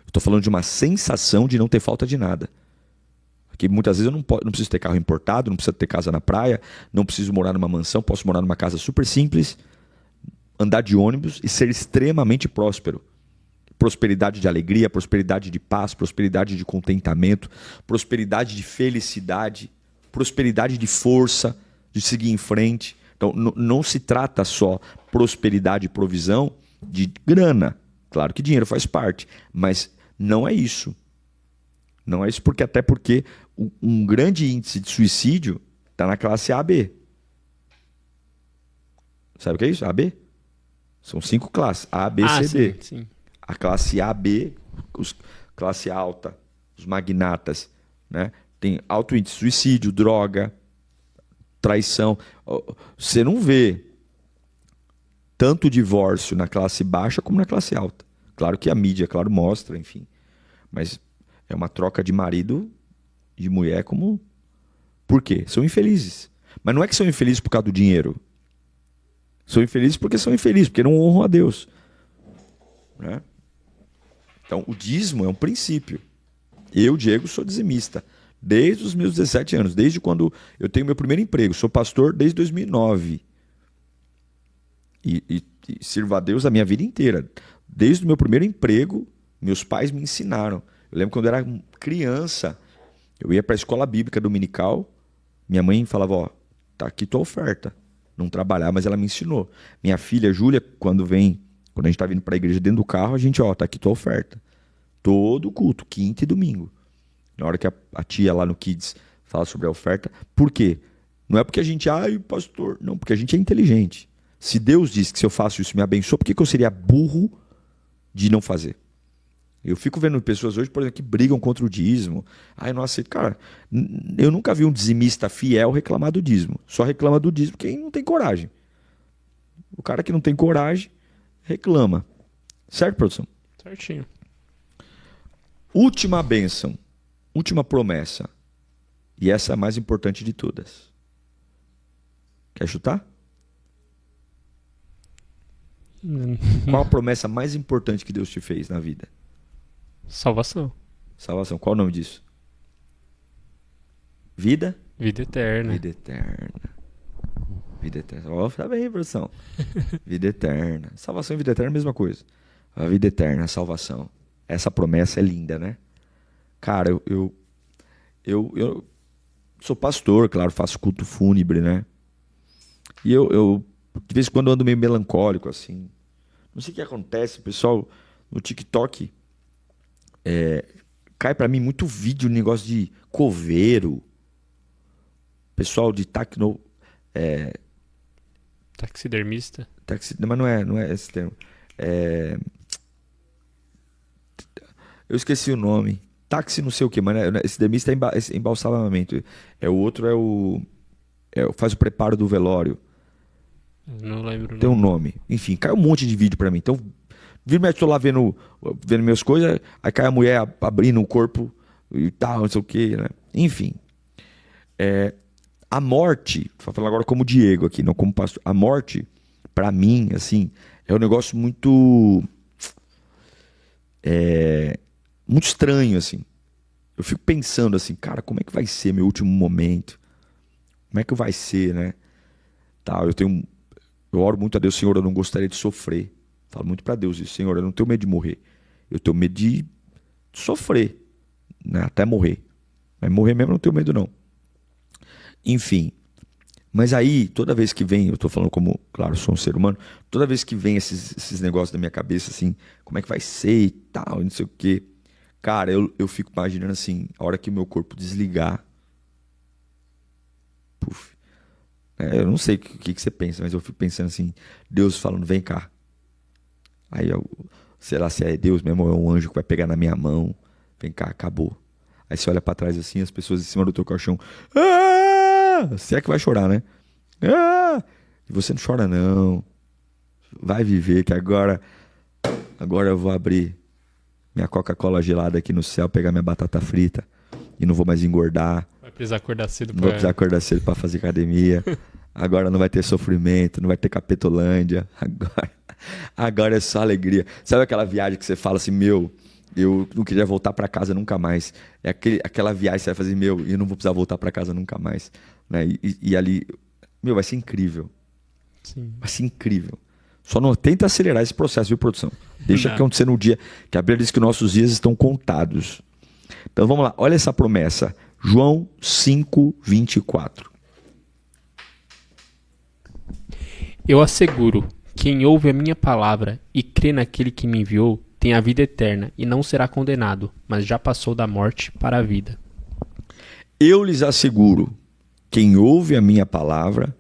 Eu estou falando de uma sensação de não ter falta de nada. Porque muitas vezes eu não preciso ter carro importado, não preciso ter casa na praia, não preciso morar numa mansão, posso morar numa casa super simples, andar de ônibus e ser extremamente próspero. Prosperidade de alegria, prosperidade de paz, prosperidade de contentamento, prosperidade de felicidade, prosperidade de força, de seguir em frente. Então, não se trata só prosperidade e provisão de grana. Claro que dinheiro faz parte, mas não é isso. Não é isso até porque um grande índice de suicídio está na classe AB. Sabe o que é isso? AB? São 5 classes. A, B, C, D. Sim. A classe A, B, classe alta, os magnatas, né? Tem alto índice de suicídio, droga, traição. Você não vê tanto divórcio na classe baixa como na classe alta. Claro que a mídia, claro, mostra, enfim. Mas é uma troca de marido e de mulher como... Por quê? São infelizes. Mas não é que são infelizes por causa do dinheiro. São infelizes, porque não honram a Deus. Né? Então, o dízimo é um princípio. Eu, Diego, sou dizimista. Desde os meus 17 anos. Desde quando eu tenho meu primeiro emprego. Sou pastor desde 2009. E sirvo a Deus a minha vida inteira. Desde o meu primeiro emprego, meus pais me ensinaram. Eu lembro quando eu era criança, eu ia para a escola bíblica dominical. Minha mãe falava, ó, tá aqui tua oferta. Não trabalhar, mas ela me ensinou. Minha filha, Júlia, quando a gente tá vindo para a igreja dentro do carro, a gente, ó, tá aqui tua oferta. Todo culto, quinta e domingo. Na hora que a tia lá no Kids fala sobre a oferta. Por quê? Não é porque a gente, pastor. Não, porque a gente é inteligente. Se Deus diz que se eu faço isso me abençoa, por que eu seria burro de não fazer? Eu fico vendo pessoas hoje, por exemplo, que brigam contra o dízimo. Eu não aceito. Cara, eu nunca vi um dizimista fiel reclamar do dízimo. Só reclama do dízimo quem não tem coragem. O cara que não tem coragem reclama. Certo, produção? Certinho. Última bênção. Última promessa. E essa é a mais importante de todas. Quer chutar? Qual a promessa mais importante que Deus te fez na vida? Salvação. Salvação. Qual o nome disso? Vida? Vida eterna. Vida eterna. Vida eterna. Ó, tá bem, produção. Vida eterna. Salvação e vida eterna é a mesma coisa. A vida eterna, a salvação. Essa promessa é linda, né? Cara, eu sou pastor, claro, faço culto fúnebre, né? E eu de vez em quando ando meio melancólico, assim. Não sei o que acontece, pessoal, no TikTok cai pra mim muito vídeo, negócio de coveiro. Pessoal de Taxidermista. Mas não é esse termo. Eu esqueci o nome. Táxi não sei o que, mas esse dermista é embalsamamento. O outro faz o preparo do velório. Não lembro. Tem um nome. Enfim, cai um monte de vídeo pra mim. Então, vira, estou lá vendo minhas coisas, aí cai a mulher abrindo o corpo e tal, não sei o que, né? Enfim. A morte, vou falar agora como Diego aqui, não como pastor. A morte, pra mim, assim, é um negócio muito muito estranho, assim. Eu fico pensando assim, cara, como é que vai ser meu último momento? Como é que vai ser, né? Eu oro muito a Deus, Senhor, eu não gostaria de sofrer. Falo muito pra Deus isso, Senhor, eu não tenho medo de morrer. Eu tenho medo de sofrer, né? Até morrer. Mas morrer mesmo eu não tenho medo, não. Enfim. Mas aí, toda vez que vem, eu tô falando como, claro, sou um ser humano, toda vez que vem esses negócios na minha cabeça, assim, como é que vai ser e tal, não sei o quê. Cara, eu fico imaginando assim, a hora que o meu corpo desligar. Puf. Eu não sei o que você pensa, mas eu fico pensando assim, Deus falando, vem cá. Aí será se é Deus mesmo ou é um anjo que vai pegar na minha mão? Vem cá, acabou. Aí você olha pra trás assim, as pessoas em cima do teu caixão. Se é que vai chorar, né? E você não chora não. Vai viver que agora eu vou abrir minha Coca-Cola gelada aqui no céu, pegar minha batata frita e não vou mais engordar. Vai precisar acordar cedo Não vou precisar acordar cedo pra fazer academia. Agora não vai ter sofrimento, não vai ter Capetolândia. Agora é só alegria. Sabe aquela viagem que você fala assim, meu, eu não queria voltar para casa nunca mais. É aquela viagem que você vai fazer, meu, eu não vou precisar voltar para casa nunca mais. Né? E ali, meu, vai ser incrível. Sim. Vai ser incrível. Só não tenta acelerar esse processo, viu, produção? Deixa acontecer no dia, que a Bíblia diz que nossos dias estão contados. Então vamos lá, olha essa promessa. João 5:24. Eu asseguro, quem ouve a minha palavra e crê naquele que me enviou, tem a vida eterna e não será condenado, mas já passou da morte para a vida. Eu lhes asseguro, quem ouve a minha palavra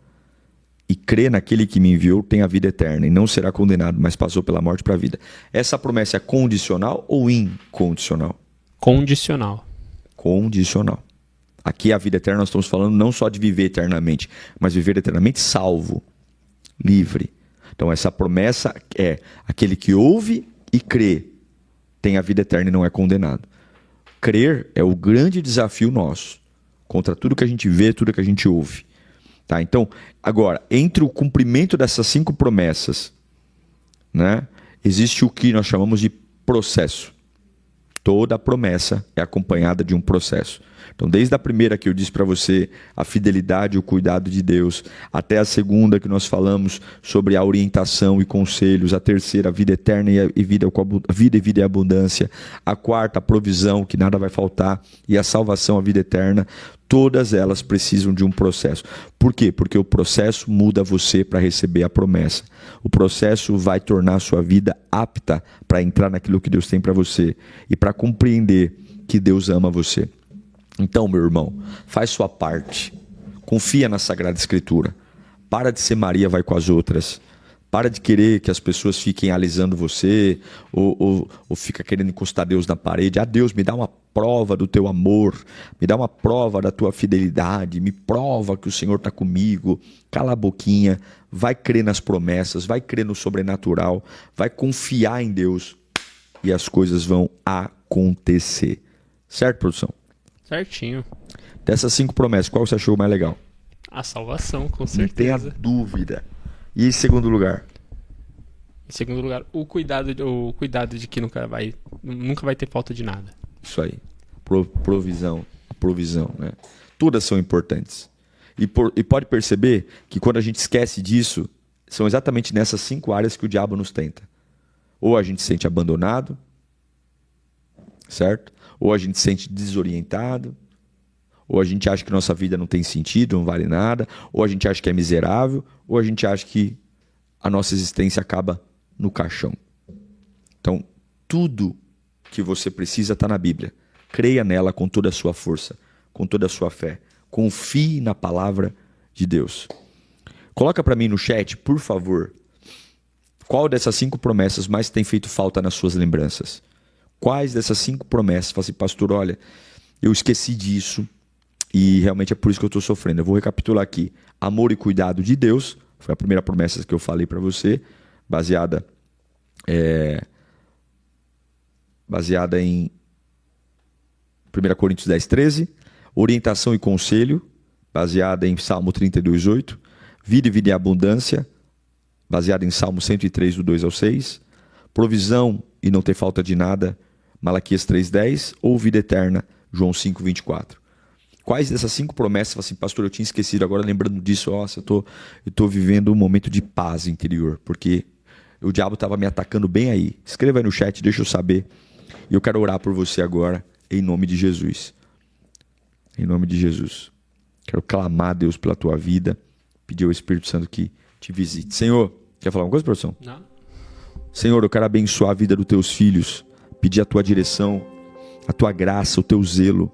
e crê naquele que me enviou tem a vida eterna e não será condenado, mas passou pela morte para a vida. Essa promessa é condicional ou incondicional? Condicional. Condicional. Aqui a vida eterna nós estamos falando não só de viver eternamente, mas viver eternamente salvo, livre. Então essa promessa é aquele que ouve e crê tem a vida eterna e não é condenado. Crer é o grande desafio nosso, contra tudo que a gente vê, tudo que a gente ouve. Tá? Então, agora, entre o cumprimento dessas 5 promessas, né, existe o que nós chamamos de processo. Toda promessa é acompanhada de um processo. Então, desde a primeira que eu disse para você, a fidelidade e o cuidado de Deus, até a segunda que nós falamos sobre a orientação e conselhos, a terceira, a vida eterna e vida e abundância, a quarta, a provisão, que nada vai faltar, e a salvação, a vida eterna, todas elas precisam de um processo. Por quê? Porque o processo muda você para receber a promessa. O processo vai tornar a sua vida apta para entrar naquilo que Deus tem para você e para compreender que Deus ama você. Então, meu irmão, faz sua parte. Confia na Sagrada Escritura. Para de ser Maria vai com as outras. Para de querer que as pessoas fiquem alisando você ou fica querendo encostar Deus na parede. Ah, Deus, me dá uma prova do teu amor, me dá uma prova da tua fidelidade, me prova que o Senhor está comigo. Cala a boquinha, vai crer nas promessas, vai crer no sobrenatural, vai confiar em Deus e as coisas vão acontecer. Certo, produção? Certinho. Dessas 5 promessas, qual você achou mais legal? A salvação, com Não tenha certeza. dúvida. E em segundo lugar? Em segundo lugar, o cuidado de que nunca vai ter falta de nada. Isso aí. Provisão. Né? Todas são importantes. E pode perceber que quando a gente esquece disso, são exatamente nessas 5 áreas que o diabo nos tenta. Ou a gente se sente abandonado, certo? Ou a gente se sente desorientado, ou a gente acha que nossa vida não tem sentido, não vale nada, ou a gente acha que é miserável, ou a gente acha que a nossa existência acaba no caixão. Então, tudo que você precisa está na Bíblia. Creia nela com toda a sua força, com toda a sua fé. Confie na palavra de Deus. Coloca para mim no chat, por favor, qual dessas 5 promessas mais tem feito falta nas suas lembranças? Quais dessas 5 promessas? Fala assim, pastor, olha, eu esqueci disso e realmente é por isso que eu estou sofrendo. Eu vou recapitular aqui. Amor e cuidado de Deus, foi a primeira promessa que eu falei para você, baseada em 1 Coríntios 10:13. Orientação e conselho, baseada em Salmo 32:8. Vida e abundância, baseada em Salmo 103, do 2 ao 6. Provisão e não ter falta de nada, Malaquias 3:10, ou vida eterna, João 5:24. Quais dessas 5 promessas, assim, pastor, eu tinha esquecido, agora lembrando disso, nossa, eu tô vivendo um momento de paz interior, porque o diabo estava me atacando bem aí. Escreva aí no chat, deixa eu saber. E eu quero orar por você agora, em nome de Jesus. Em nome de Jesus. Quero clamar a Deus pela tua vida, pedir ao Espírito Santo que te visite. Senhor, quer falar uma coisa, produção? Não. Senhor, eu quero abençoar a vida dos teus filhos, pedir a tua direção, a tua graça, o teu zelo.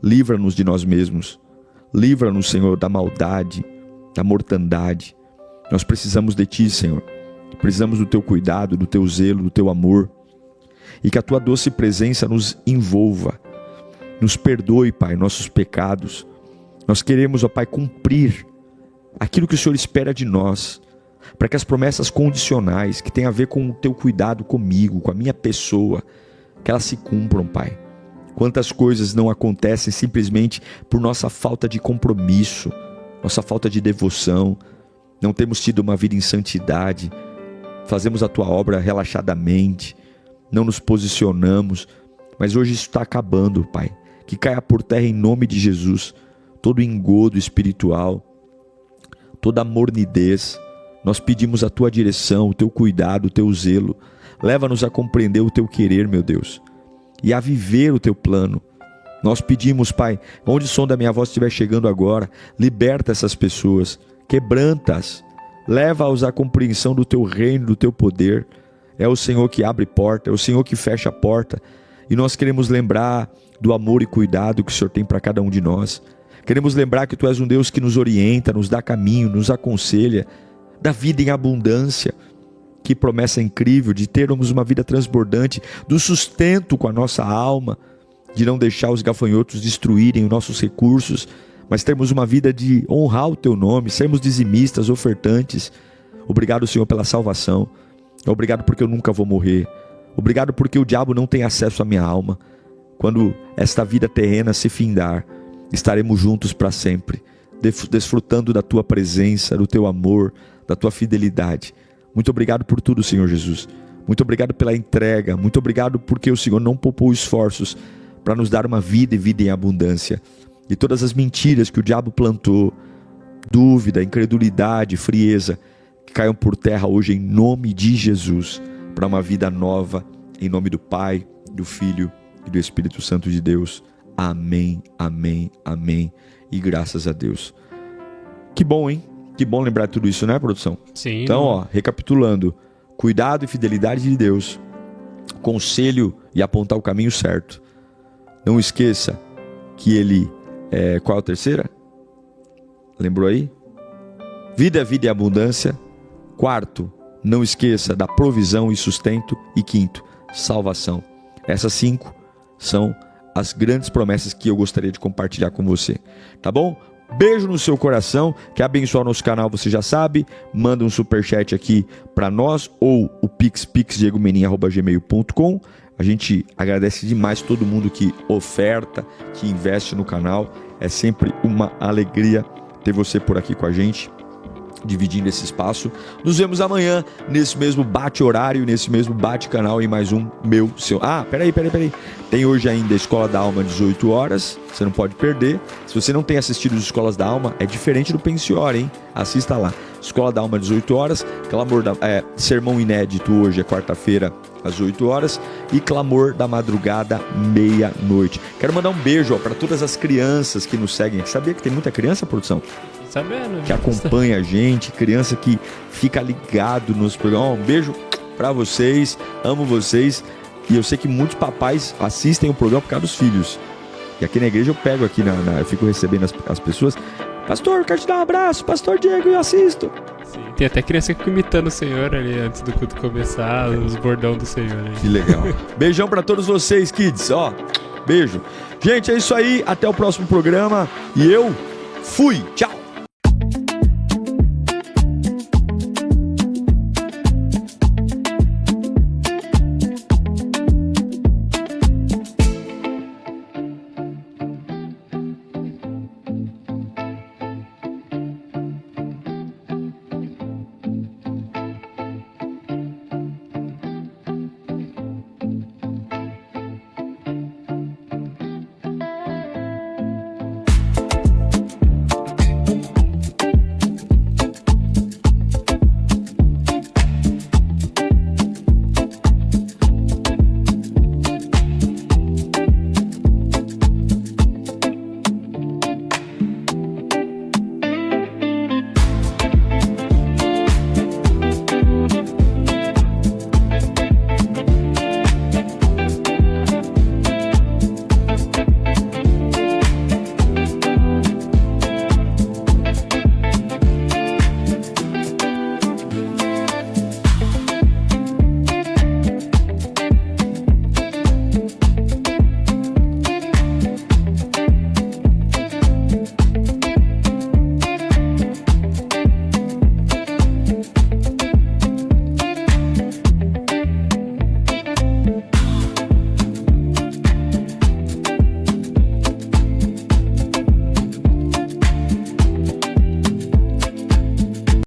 Livra-nos de nós mesmos. Livra-nos, Senhor, da maldade, da mortandade. Nós precisamos de ti, Senhor. Precisamos do teu cuidado, do teu zelo, do teu amor. E que a tua doce presença nos envolva. Nos perdoe, Pai, nossos pecados. Nós queremos, ó Pai, cumprir aquilo que o Senhor espera de nós, para que as promessas condicionais, que têm a ver com o teu cuidado comigo, com a minha pessoa, que elas se cumpram, Pai. Quantas coisas não acontecem simplesmente por nossa falta de compromisso, nossa falta de devoção, não temos tido uma vida em santidade, fazemos a tua obra relaxadamente, não nos posicionamos, mas hoje isso está acabando, Pai. Que caia por terra em nome de Jesus todo engodo espiritual, toda mornidez. Nós pedimos a tua direção, o teu cuidado, o teu zelo. Leva-nos a compreender o teu querer, meu Deus, e a viver o teu plano. Nós pedimos, Pai, onde o som da minha voz estiver chegando agora, liberta essas pessoas, quebranta-as, leva-os à compreensão do teu reino, do teu poder. É o Senhor que abre porta, é o Senhor que fecha a porta, e nós queremos lembrar do amor e cuidado que o Senhor tem para cada um de nós. Queremos lembrar que Tu és um Deus que nos orienta, nos dá caminho, nos aconselha, dá vida em abundância. Que promessa incrível de termos uma vida transbordante, do sustento com a nossa alma, de não deixar os gafanhotos destruírem os nossos recursos, mas termos uma vida de honrar o Teu nome, sermos dizimistas, ofertantes. Obrigado, Senhor, pela salvação. Obrigado porque eu nunca vou morrer. Obrigado porque o diabo não tem acesso à minha alma. Quando esta vida terrena se findar, estaremos juntos para sempre, desfrutando da Tua presença, do Teu amor, da Tua fidelidade. Muito obrigado por tudo, Senhor Jesus. Muito obrigado pela entrega. Muito obrigado porque o Senhor não poupou esforços para nos dar uma vida e vida em abundância. E todas as mentiras que o diabo plantou, dúvida, incredulidade, frieza, que caiam por terra hoje em nome de Jesus, para uma vida nova, em nome do Pai, do Filho e do Espírito Santo de Deus. Amém, amém, amém. E graças a Deus. Que bom, hein? Que bom lembrar tudo isso, né, produção? Sim. Então, recapitulando. Cuidado e fidelidade de Deus. Conselho e apontar o caminho certo. Não esqueça que Ele... qual é a terceira? Lembrou aí? Vida e abundância. Quarto, não esqueça da provisão e sustento. E quinto, salvação. Essas 5 são as grandes promessas que eu gostaria de compartilhar com você. Tá bom? Beijo no seu coração. Quer abençoar o nosso canal, você já sabe. Manda um superchat aqui para nós. Ou o pixdiegomenin@gmail.com. A gente agradece demais todo mundo que oferta, que investe no canal. É sempre uma alegria ter você por aqui com a gente, dividindo esse espaço. Nos vemos amanhã, nesse mesmo bate-horário, nesse mesmo bate-canal, em mais um meu, seu... Peraí. Tem hoje ainda a Escola da Alma, 18 horas. Você não pode perder. Se você não tem assistido as Escolas da Alma, é diferente do Pensior, hein? Assista lá. Escola da Alma, 18 horas. Sermão inédito hoje é quarta-feira, às 8 horas. E Clamor da Madrugada, meia-noite. Quero mandar um beijo para todas as crianças que nos seguem. Sabia que tem muita criança, produção? Sabendo, que acompanha a gente, criança que fica ligado nos programas. Um beijo pra vocês, amo vocês. E eu sei que muitos papais assistem o programa por causa dos filhos. E aqui na igreja eu pego aqui, eu fico recebendo as pessoas. Pastor, eu quero te dar um abraço. Pastor Diego, eu assisto. Sim, tem até criança que fica imitando o Senhor ali antes do culto começar, os bordão do Senhor. Ali. Que legal. Beijão pra todos vocês, kids. Beijo. Gente, é isso aí. Até o próximo programa. E eu fui. Tchau.